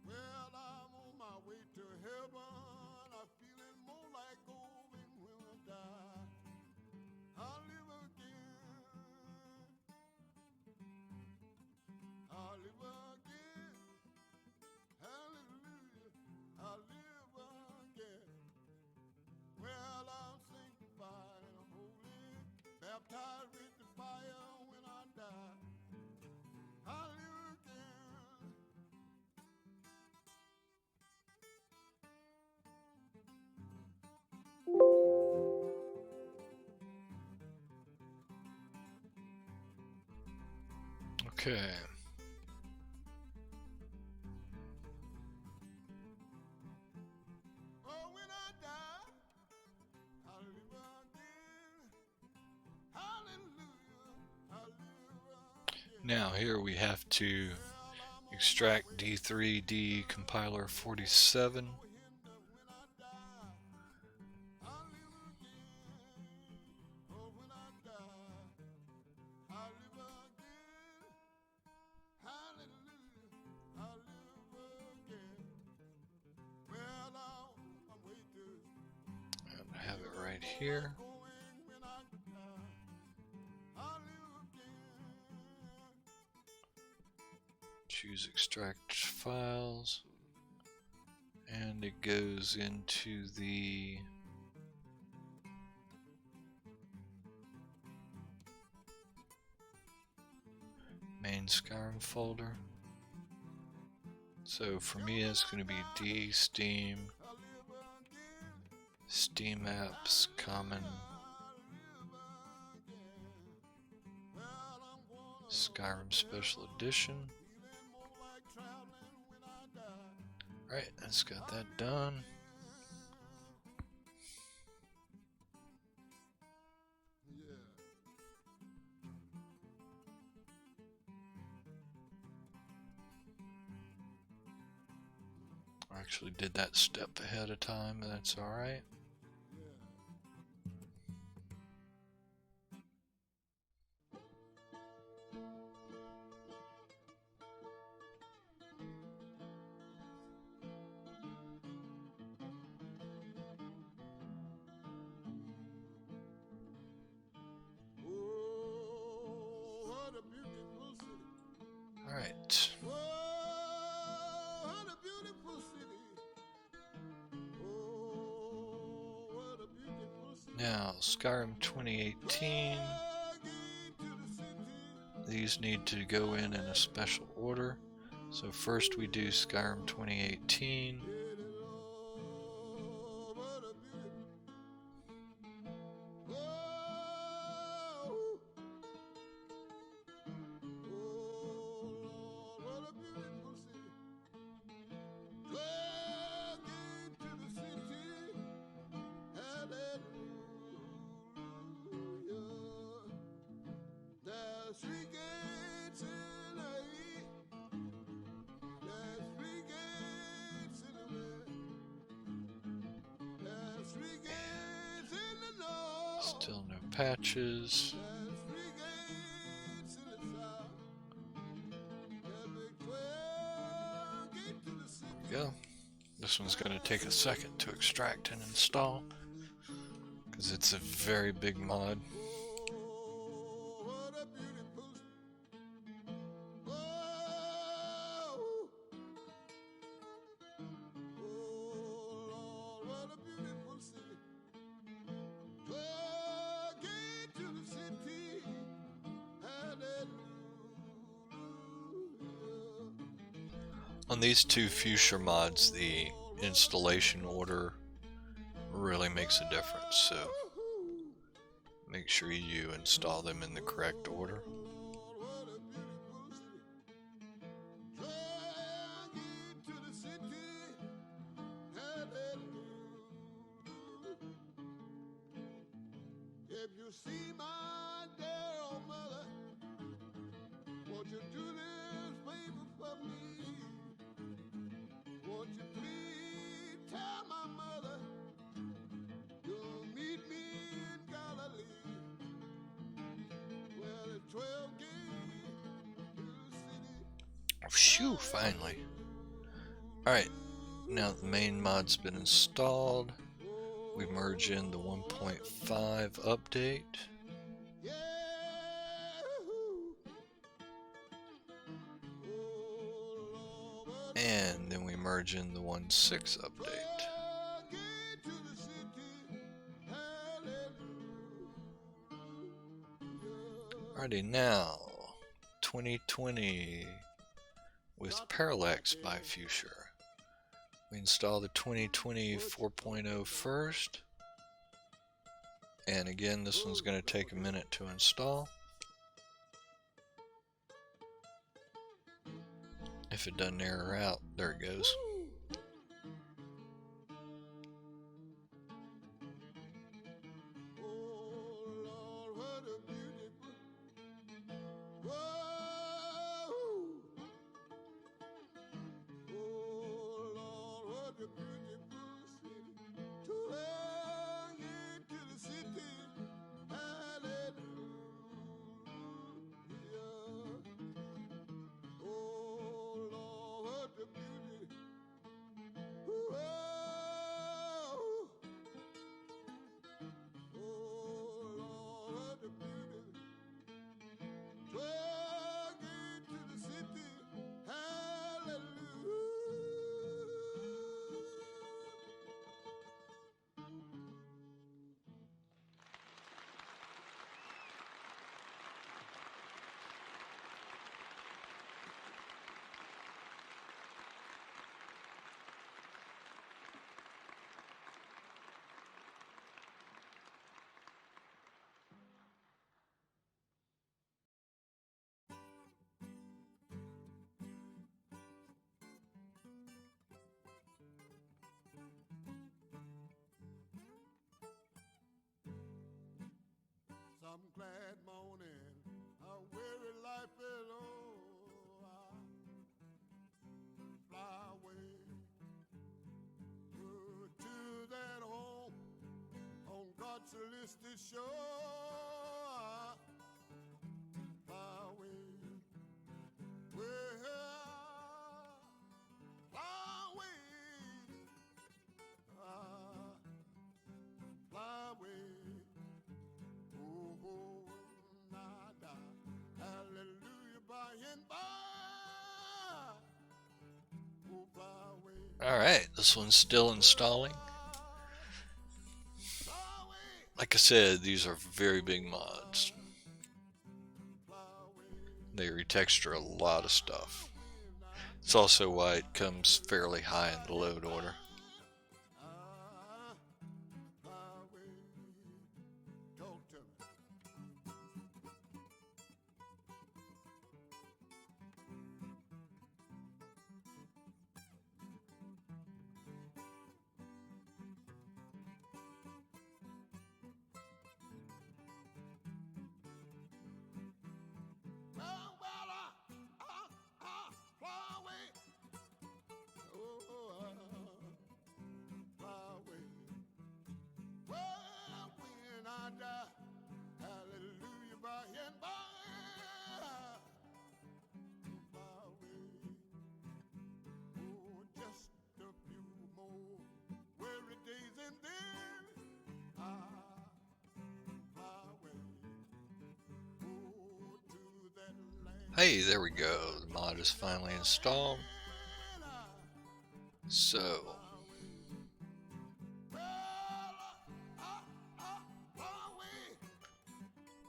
Well, I'm on my way to heaven. I'm feeling more like golden when I die. I live again. I live again. Hallelujah, I live again. Well, I'm sanctified and holy, baptized with the fire when I die. I live again. Okay. Oh, when I die, I live again. Hallelujah, I live again. Now here we have to extract D3D compiler 47. When I die, I live again. Oh, when I die, I live again. Hallelujah, I live again. Well, I'm waiting. And I have it right here. Going when I die, I live again. Choose extract files. And it goes into the main Skyrim folder. So for me, it's going to be D, Steam, I live again. Steam Apps, Common, Well, I'm gonna Skyrim Special Edition. feeling more like traveling when I die. Right, that's got that done. Yeah. I actually did that step ahead of time, and that's alright. Oh, what a beautiful city. Alright, Oh, what a beautiful city. Oh, what a beautiful city. now Skyrim 2018. Walking to the city. These need to go in a special order. So first we do Skyrim 2018. Oh, what a beautiful. Oh, oh, Lord, what a beautiful city. Walking to the city. Hallelujah. There's three gates in the east. There's three gates in the west. There's three gates in the north. Still no patches. There's three gates in the south. Every 12 gate to the city. Go. This one's going to take a second to extract and install because it's a very big mod. Oh, what a beautiful On these two Fuchsia mods, the installation order really makes a difference, so make sure you install them in the correct order. If you see my dear old mother, won't you do this favor for me? Won't you please tell my mother you'll meet me in Galilee? Well, it's 12 gates to the city. Phew, finally. Alright, now that the main mod's been installed, we merge in the 1.5 update. And then we merge in the 1.6 update. Alrighty, now 2020 with Parallax by Fuchsia. We install the 2020 4.0 first. And again, this one's going to take a minute to install. If it doesn't error out, there it goes. Some glad morning, a weary life is over. Fly away to that home on God's celestial shore. Fly away, well, fly away, fly away. Alright, this one's still installing. Like I said, these are very big mods. They retexture a lot of stuff. It's also why it comes fairly high in the load order. Hey, there we go. The mod is finally installed. So,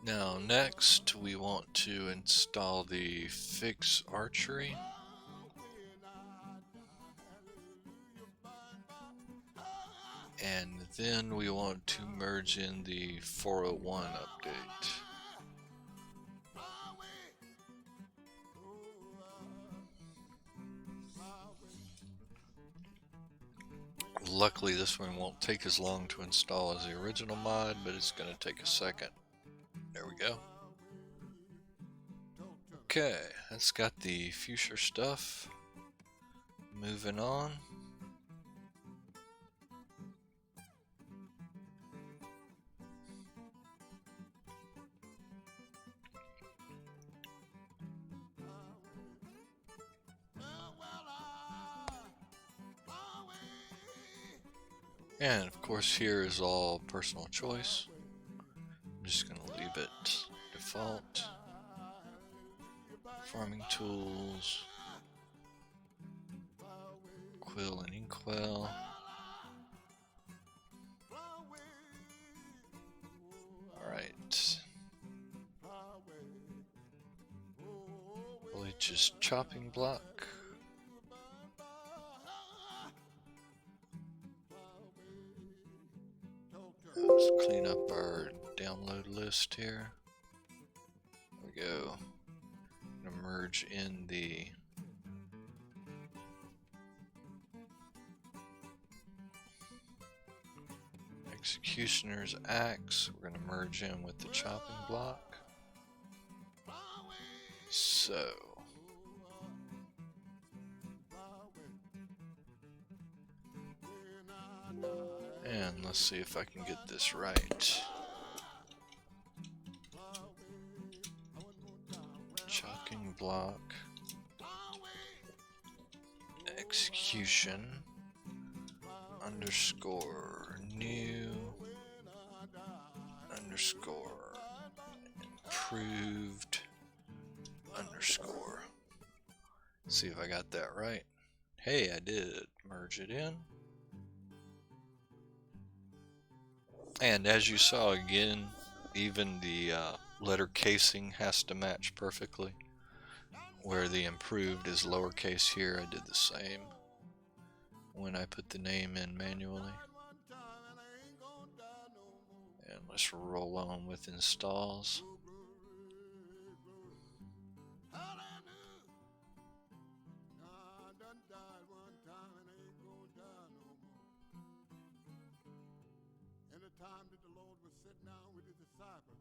now next we want to install the Fix Archery. And then we want to merge in the 401 update. Luckily, this one won't take as long to install as the original mod, but it's going to take a second. There we go. Okay, that's got the fuchsia stuff. Moving on. And of course here is all personal choice. I'm just going to leave it default. Farming tools. Quill and inkwell. Alright. Bleach's chopping block. Let's clean up our download list here. There we go. I'm gonna merge in the Executioner's Axe. We're gonna merge in with the chopping block. So and let's see if I can get this right. Chopping block, execution, underscore new, underscore improved, underscore. See if I got that right. Hey, I did. Merge it in. And as you saw again, even the letter casing has to match perfectly. Where the improved is lowercase here, I did the same when I put the name in manually. And let's roll on with installs. Time that the Lord was sitting down with his disciples,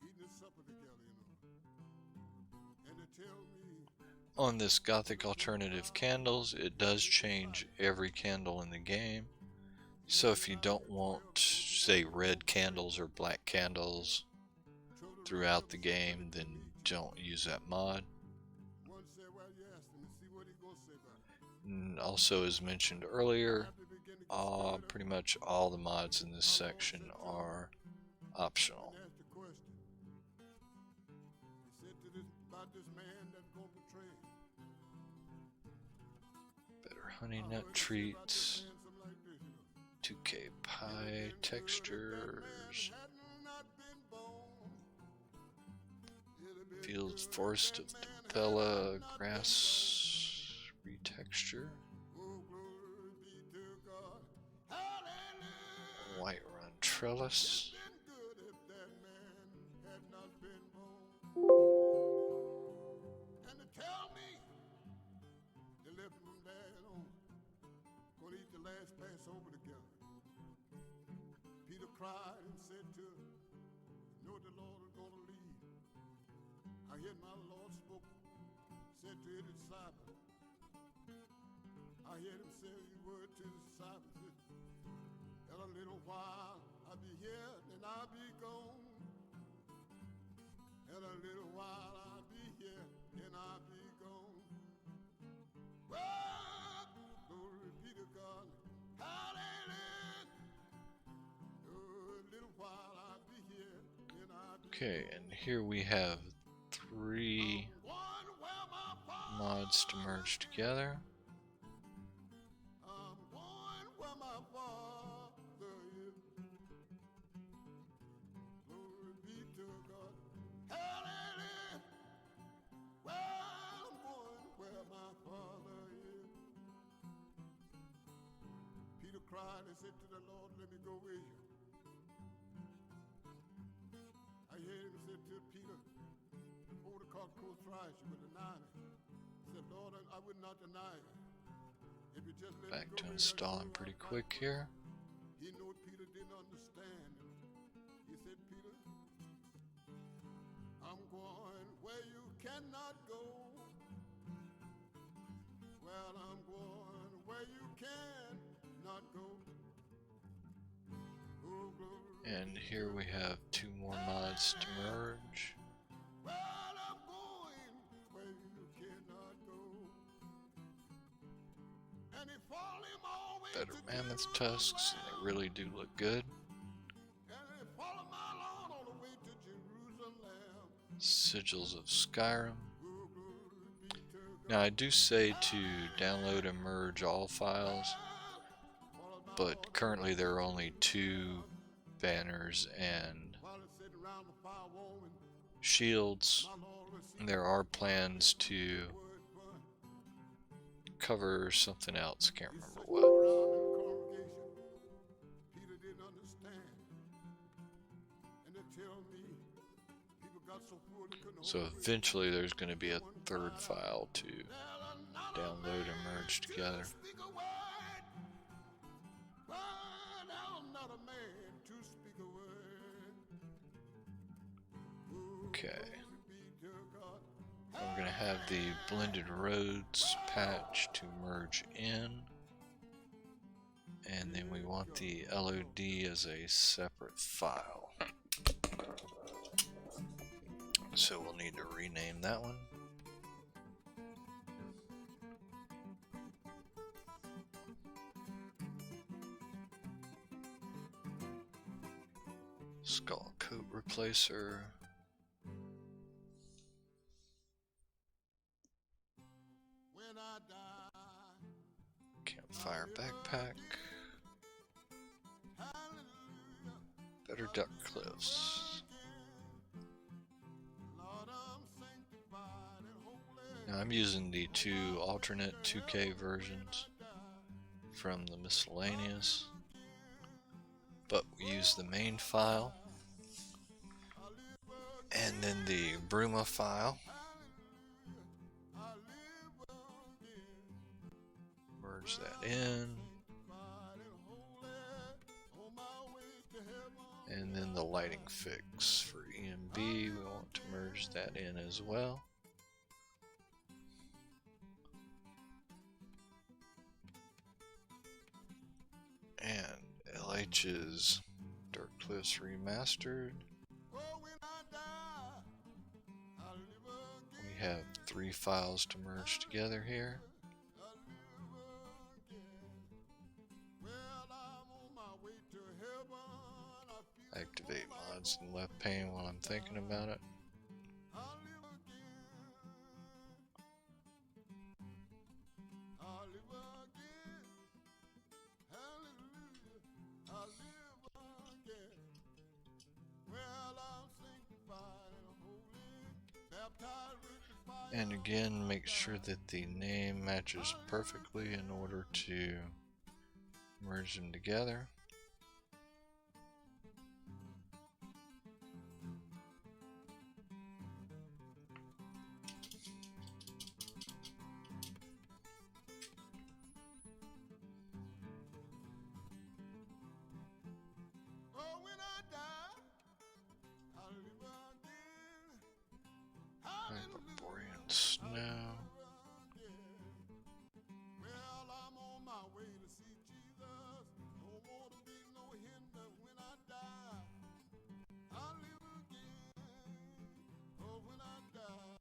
eating his supper together, and they tell me On this Gothic Alternative Candles, it does change every candle in the game. So if you don't want, say, red candles or black candles throughout the game, then don't use that mod. one said, well, yes, let me see what he gonna say about it. And also, as mentioned earlier, pretty much all the mods in this section are optional. And asked the question. He said to this about this man that's gonna portray him. Better honey nut treats, 2K pie textures, field forest of Bella grass retexture, white run trellis. And to tell me, they left from there on, gonna eat the last Passover together. Peter cried and said to her, you know the Lord is gonna leave. I hear my Lord spoke, said to his disciples. I heard him say a word to his disciples. In a little while I'll be here and I'll be gone. In a little while I'll be here and I'll be gone. Well, glory be to God. Hallelujah. Oh, a little while I'll be here and I'll be Okay, and here we have 3 one where my father mods to merge together. I'm going where my father is. Glory be to God. Hallelujah. Well, I'm going where my father is. Peter cried and said to the Lord, let me go with you. I heard him say to Peter, before the cock crows thrice, you will deny me. He said, Lord, I would not deny you. If you just let Back me go to with you, installing I'd pretty go quick right. here. He knew Peter didn't understand. He said, Peter, I'm going where you cannot go. Well, I'm going where you cannot go. Oh, glory. And here we have 2 more mods to merge. Well, I'm going where you cannot go. And he followed him all the way Better to mammoth tusks, and they really do look good. And he followed my Lord all the way to Jerusalem. Sigils of Skyrim. Oh, glory be to God. Now I do say to download and merge all files, Followed my but Lord currently there are only 2 banners and while he's sitting around the fire warming. shields. My Lord received There are plans to the word, but cover something else, can't he remember sat what. around in the congregation. Peter didn't understand. And they tell me people got so full they couldn't So hold it. eventually there's going to be a 3rd file to download and merge together. Speak a word. But I'm not a man to speak a word. Okay. Glory be to God. I'm going to have the blended roads patch to merge in. And then we want the LOD as a separate file. So we'll need to rename that one. Skull coat replacer. When I die, Campfire backpack. hallelujah. Better duck cliffs. Lord, I'm sanctified and holy. Now I'm using the 2 alternate 2K versions from the miscellaneous, but we use the main file and then the Bruma file. Merge that in, and then the lighting fix for EMB, we want to merge that in as well. And LH's Dark Cliffs Remastered. We have 3 files to merge together here. Activate mods in left pane while I'm thinking about it. And again, make sure that the name matches perfectly in order to merge them together. Barbarian Snow. Well, I'm on my way to see Jesus. Don't want to be no hinder when I die. I'll live again. Oh, when I die,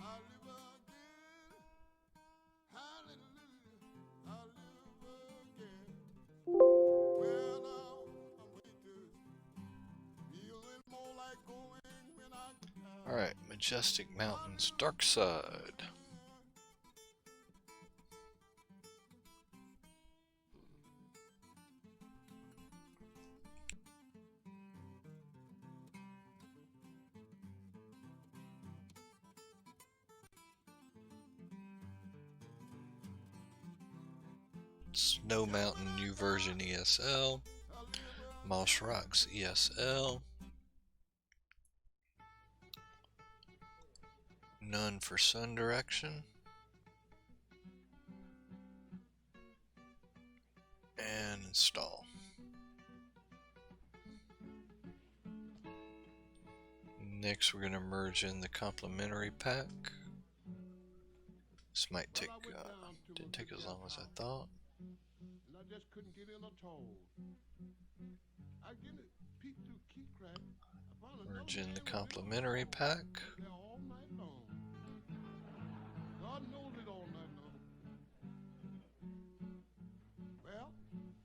I'll live again. Hallelujah, I'll live again. Well, now I'm waiting to be a little more like going when I die. Alright, Majestic Mountains, Dark Side. Snow Mountain New Version ESL, Moss Rocks ESL, none for Sun Direction, and install. Next, we're going to merge in the complementary pack. This might take, didn't take as long as I thought. And I just couldn't get in at all. I get it, peek through key crack. I found another Merge in the man complementary pack. there all night long. God knows it all night long. Well,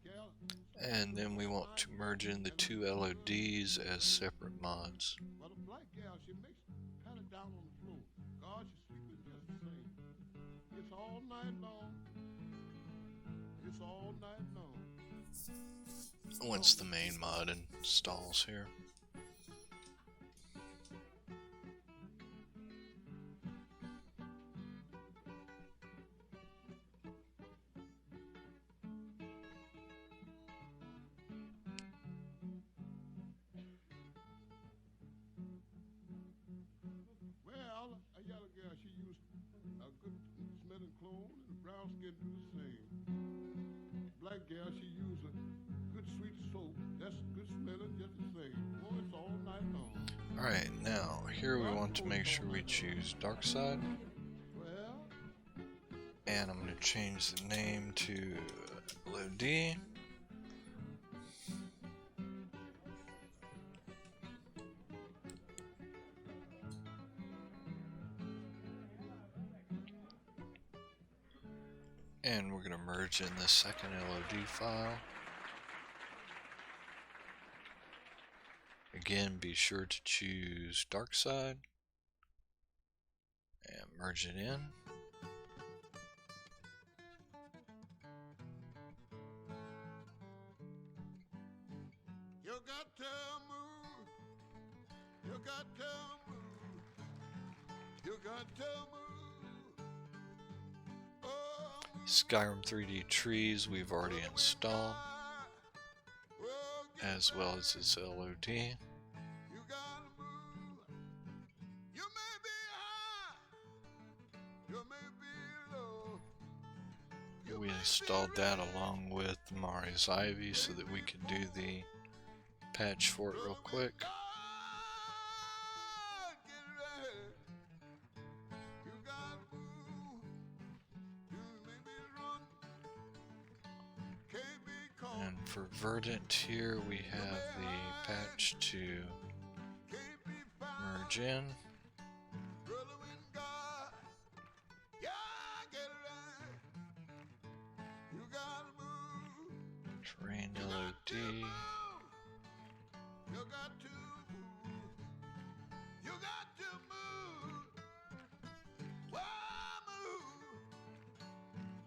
gal, And then we want to merge in the two LODs as separate mods. well, the black gal, she makes pat it down on the floor. God, she's sleeping just the same. It's all night long. It's all night long. Once the main mod installs here. Well, a yellow girl, she used a good smelling cologne, and a brown skin do the same. Black girl, she used a good sweet soap, that's good smelling, just the same. Oh, it's all night long. Alright, now here we want to make sure we choose Dark Side. Well, And I'm going to change the name to LOD. And we're going to merge in the second LOD file. Again, be sure to choose Dark Side and merge it in. you got to move. You got to move. You got to move. Oh, move. Skyrim 3D Trees we've already installed, Well, get as well as its LOD. You gotta move. You may be high. You may be low. You We may installed be that along with Mari's Ivy so that we could do the patch for it real quick. God, get ready. You gotta move. You may be run. Can't be caught. And for Verdant here we have the patch to Can't be found. merge in. Brother with God. Yeah, get ready. You gotta move. Terrain You got to LOD. move. You got to move. You got to move. Why move?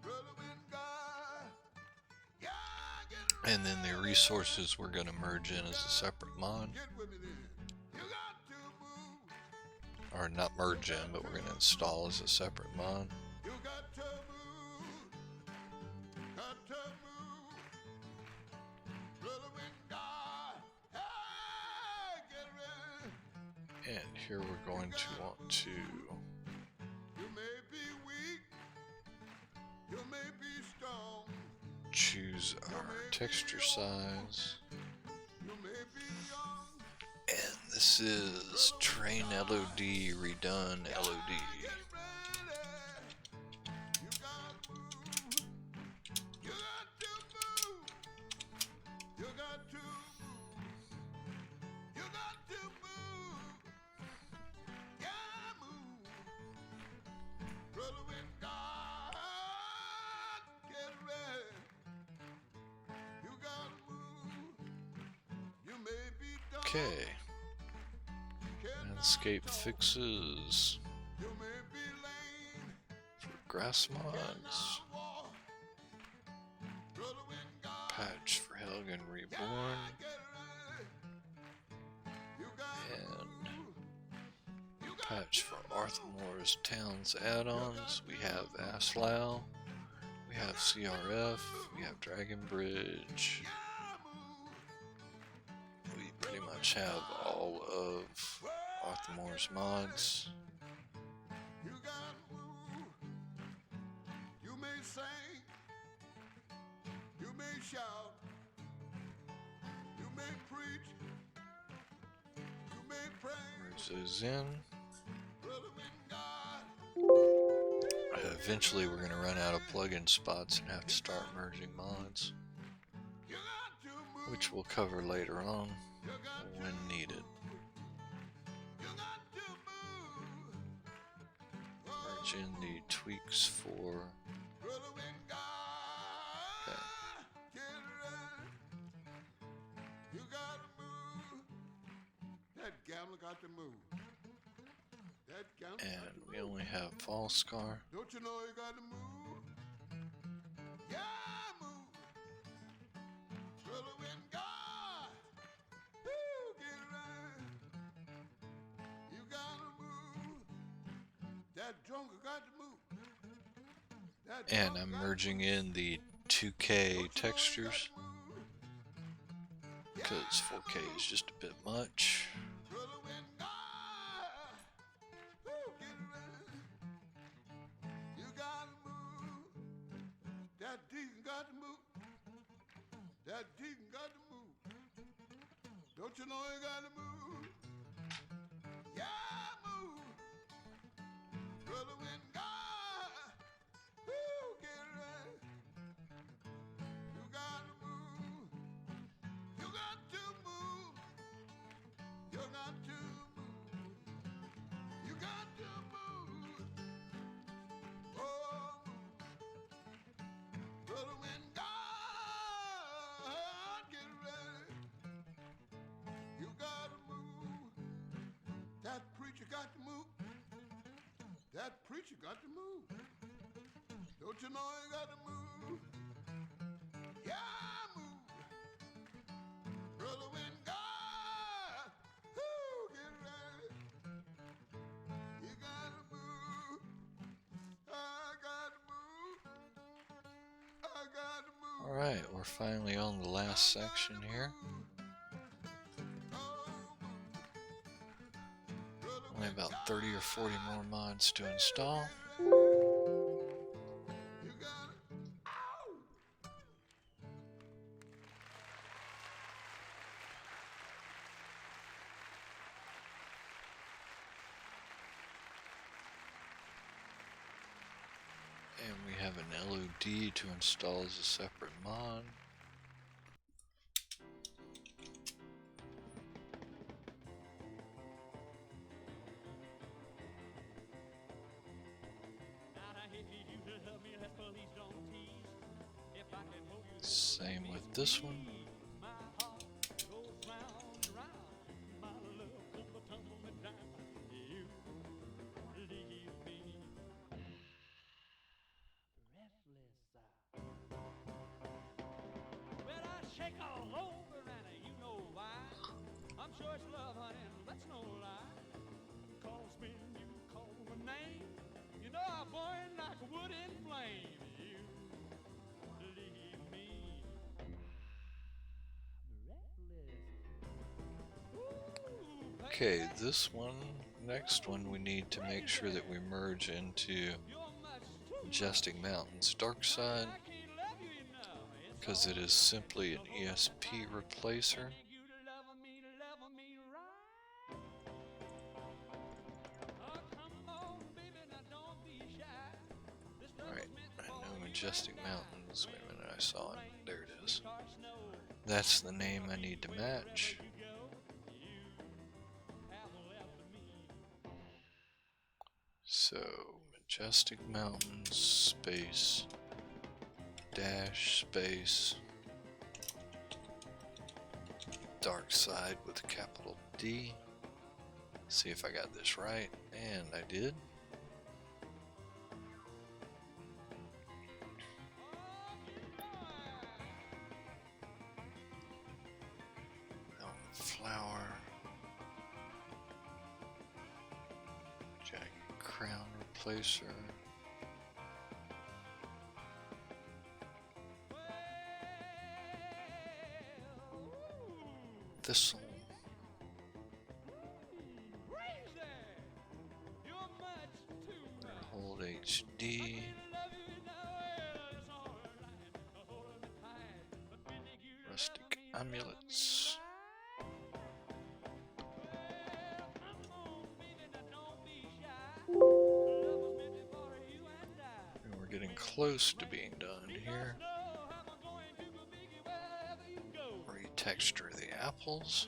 Brother with God. Yeah, get ready. And then the resources we're going to merge in as a separate mod. Get with me then. You got to move. Or not merge in, but we're going to install as a separate mod. You got to move. Got to move. Brother with God. Hey, get ready. And here we're going to want to You may be weak. You may be strong. choose our texture size. You may be young. And this is Terrain LOD Redone LOD. Get ready. You got to move. You got to move. You got to move. You got to move. Yeah, move. Brother with God. Get ready. You got to move. You may be dumb. Okay, landscape fixes You may be lame. for grass mods, patch for Helgen Reborn, and patch for Arthurmore's Towns add-ons. We have Aslau, We have CRF, we have Dragon Bridge. We pretty much have all of Arthur Moore's mods. You gotta move. You may sing. You may shout. You may preach. You may pray. Merge those in. Brother, when God, Eventually, we're going to run out of plugin spots and have to start merging mods, you got to move. which we'll cover later on You got to when needed. You got to move. Merge in the tweaks for Brother, when God, Okay. get ready. You got to move. That gambler got to move. That gambler got and to we move. only have Falscar. Don't you know you got to move? Yeah, move. Brother, when God, get ready. You got to move. That drunker got to move. That And drunk I'm got to merging move. in the 2K Don't you know you got textures to move? because 4K is just a bit much. Brother, when God, get ready. You got to move. That deacon got to move. That deacon got to move. Don't you know you got to move? Yeah, move. Brother, when God, get ready. You got to move. You got to move. You got to move. You got to move. Oh, brother, when God get ready, you got to move. That preacher got to move. That preacher got to move. Don't you know you got to move? Yeah, move. Brother, when God, get ready, you gotta move. I gotta move. I gotta move. Alright, we're finally on the last section here. Only about 30 or 40 more mods to install. You gotta. Ow! And we have an LOD to install as a separate mod. Same with this one. Well, I shake all over and you know why. I'm sure it's love, honey, and that's no lie. 'Cause when you call my name, you know I burn like wood in flame. You leave me breathless. Ooh, Okay, this one, next one, we need to make sure that we merge into you're much too Majestic Mountains Dark Side, I can't love you enough. It's because it is simply an ESP replacer. Thank you to love me right. Oh, come on, baby, now don't be shy. This love Alright, was meant I for know you Majestic and I. Mountains. Wait a minute, I saw it. There it is. Sweetheart snow. That's the name I need to match. Wherever you go, you have left me. So, Majestic Mountains space dash space Dark Side with a capital D. See if I got this right, and I did. Flower, Jagged Crown Replacer, thistle. Hold HD. Rustic amulets. And we're getting close to being done here. Retexture the apples.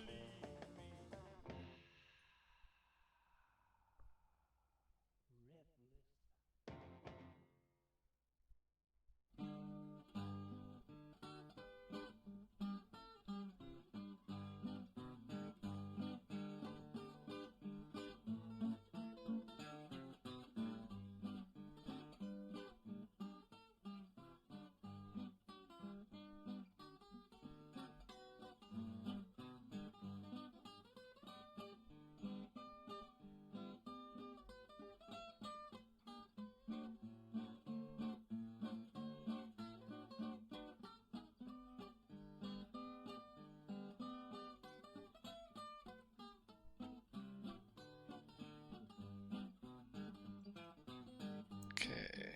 Okay.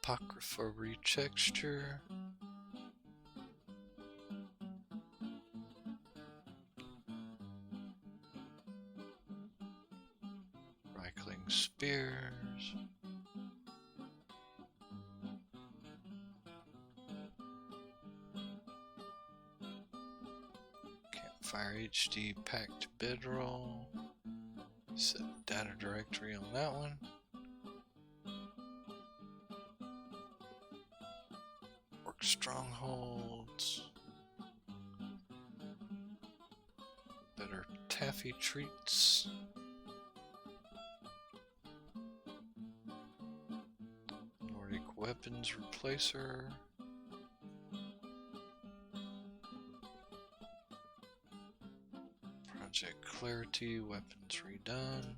Apocrypha retexture. Reichling spears. Campfire HD packed bedroll. Set data directory on that one. Work strongholds. Better taffy treats. Nordic weapons replacer. Project Clarity, weapons redone.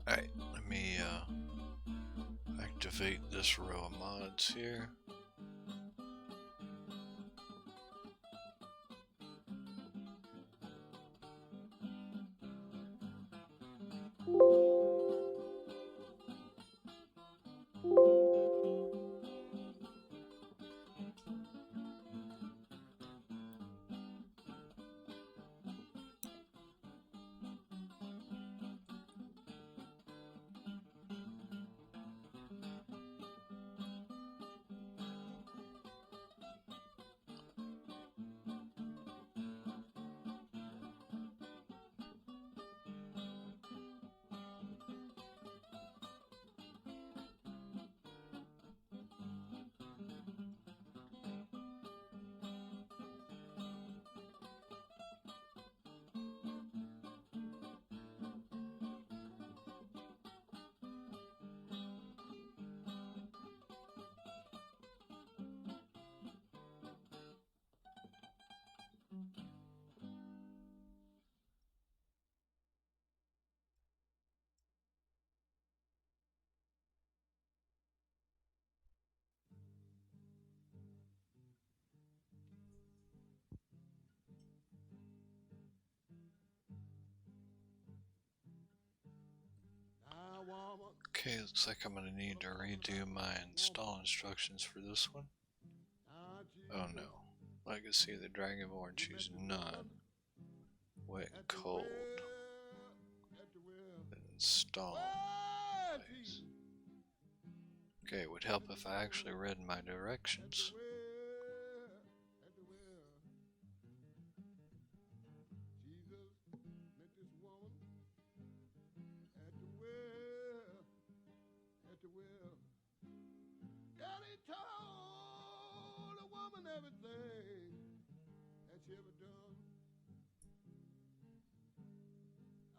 Alright, let me activate this row of mods here. Okay, looks like I'm going to need to redo my install instructions for this one. Oh no. Legacy of the Dragonborn, choose none. Wet and cold. Then install. Place. Okay, it would help if I actually read my directions. everything that she ever done.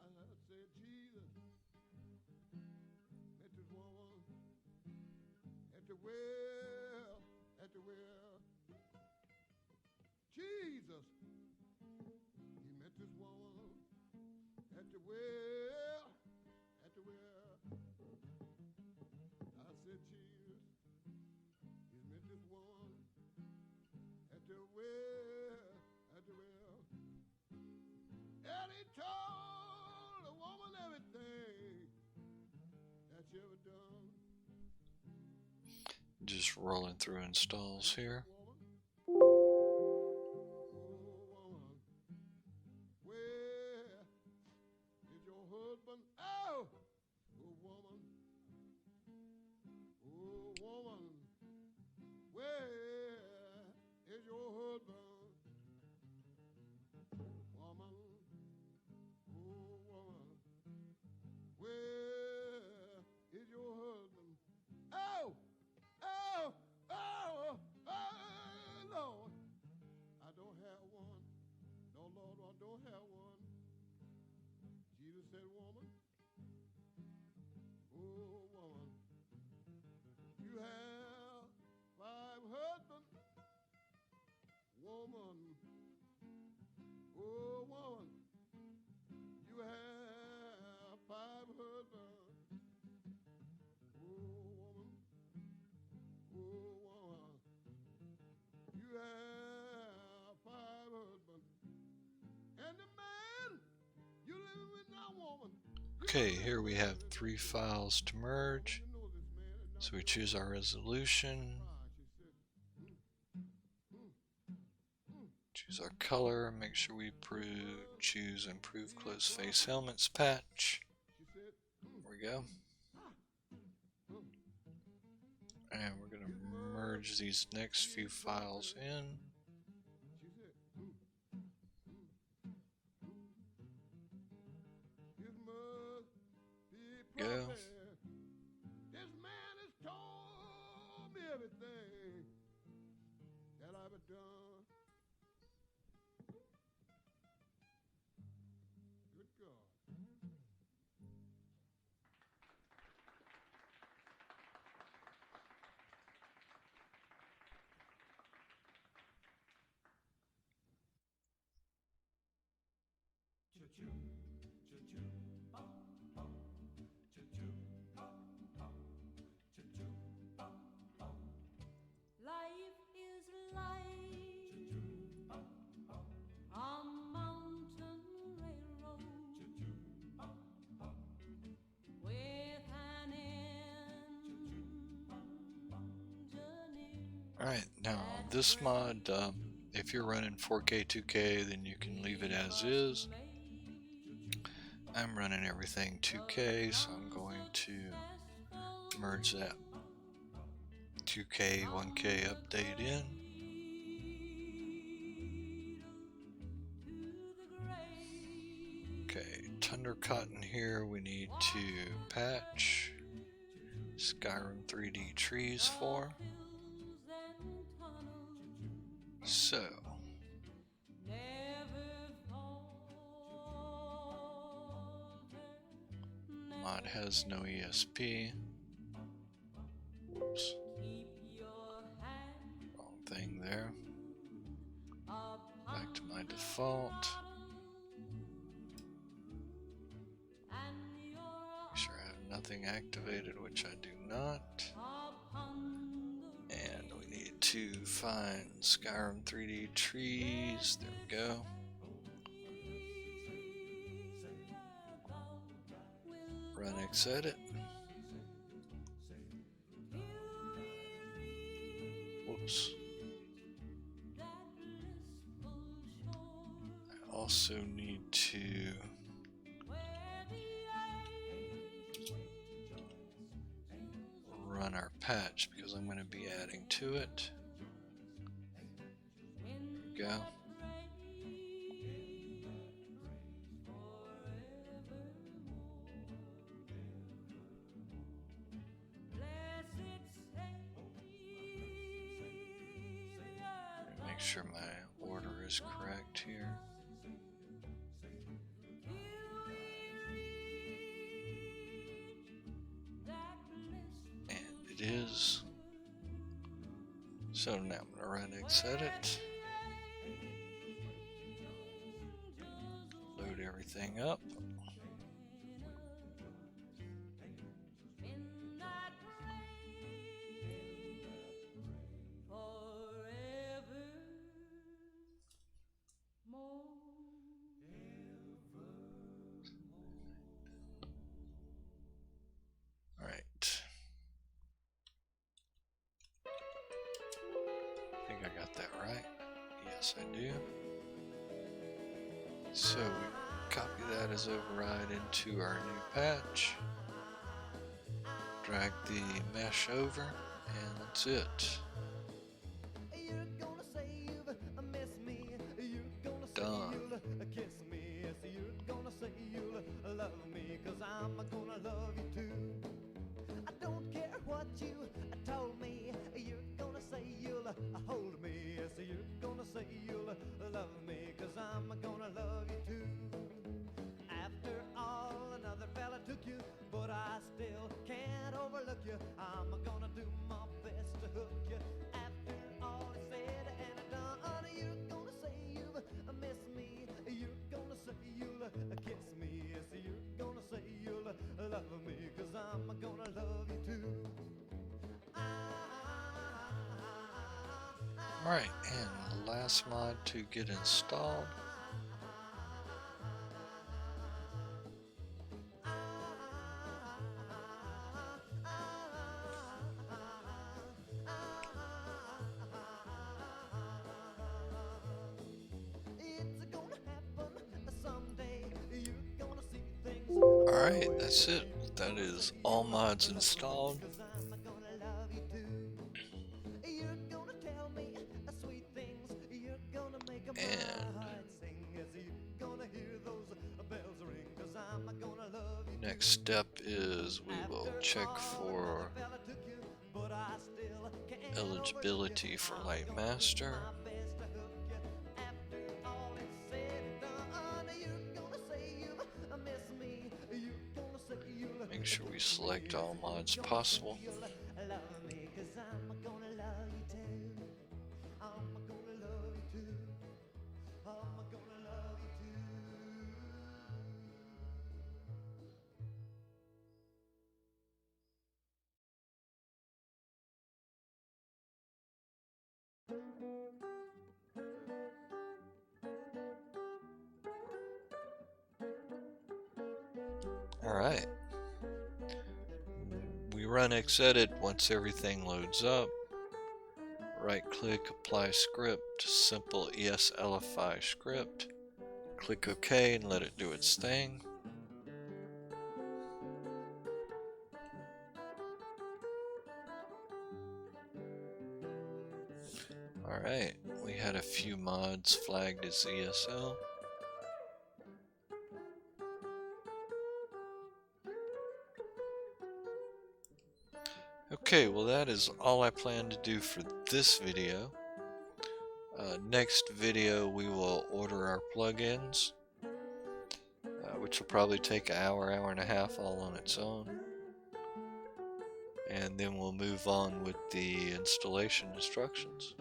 I said, Jesus met this woman at the well, at the well. Jesus, he met this woman at the well, at the well. I said, Jesus, he met this woman at the well, at the well. And he told the woman everything that she ever done. Just rolling through installs here. Okay, here we have 3 files to merge. So we choose our resolution, choose our color, make sure we choose improve close face helmets patch. There we go. And we're going to merge these next few files in. Go. This man has told me everything that I've done. Good God. Choo-choo, choo-choo, bop, bop. Choo-choo, bop, bop. Choo-choo, bop, bop. Life is like choo-choo, bop, bop. A mountain railroad. Choo-choo, bop, bop. With an engineer. Alright, now this mod, if you're running 4K 2K, then you can leave it as is. I'm running everything 2K, so I'm going to merge that 2K 1K update in. Okay, Thunder Cotton here we need to patch Skyrim 3D trees for. So mod has no ESP. Whoops. Wrong thing there. Back to my default. Make sure I have nothing activated, which I do not. And we need to find Skyrim 3D trees. There we go. Run Xedit. Whoops. I also need to run our patch because I'm going to be adding to it. There we go. sure my order is correct here. And it is. So now I'm going to run Xedit. Load everything up. Alright. I think I got that right. Yes, I do. So we copy that as override into our new patch. Drag the mesh over, and that's it. You're gonna say you've missed me. You're gonna say Done. you'll kiss me. Yes, you're gonna say you'll love me, 'cause I'm gonna love you too. I don't care what you told me. You're gonna say you'll hold me. Yes, you're gonna say you'll love me, 'cause I'm gonna love you too. After all, another fella took you, but I still can't overlook you. I'm gonna do my best to hook you. After all is said and done, you're gonna say you've missed me. You're gonna say you'll kiss me. Yes, you're gonna say you'll love me, 'cause I'm gonna love you too. Alright, and the last mod to get installed. It's gonna happen someday. You're gonna see things. Alright, that's it. That is all mods installed. 'Cause I'm gonna love you too. You're gonna tell me sweet things. You're gonna make my And heart sing. Yes, you're gonna hear those bells ring. 'Cause I'm gonna love you. next step is we will check for Fella took you, but I still can't eligibility for Light Master. my best to hook you. After all is said and done, you're gonna say you've missed me. You're gonna say you'll Make sure we select all mods possible. you'll love me, 'cause I'm gonna love you too. I'm gonna love you too. I'm gonna love you too. Alright. We run Xedit once everything loads up. Right click, apply script, simple ESLFI script. Click OK and let it do its thing. Alright, we had a few mods flagged as ESL. Okay, well that is all I plan to do for this video. Next video we will order our plugins, which will probably take an hour, hour and a half all on its own. And then we'll move on with the installation instructions.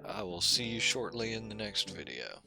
I will see you shortly in the next video.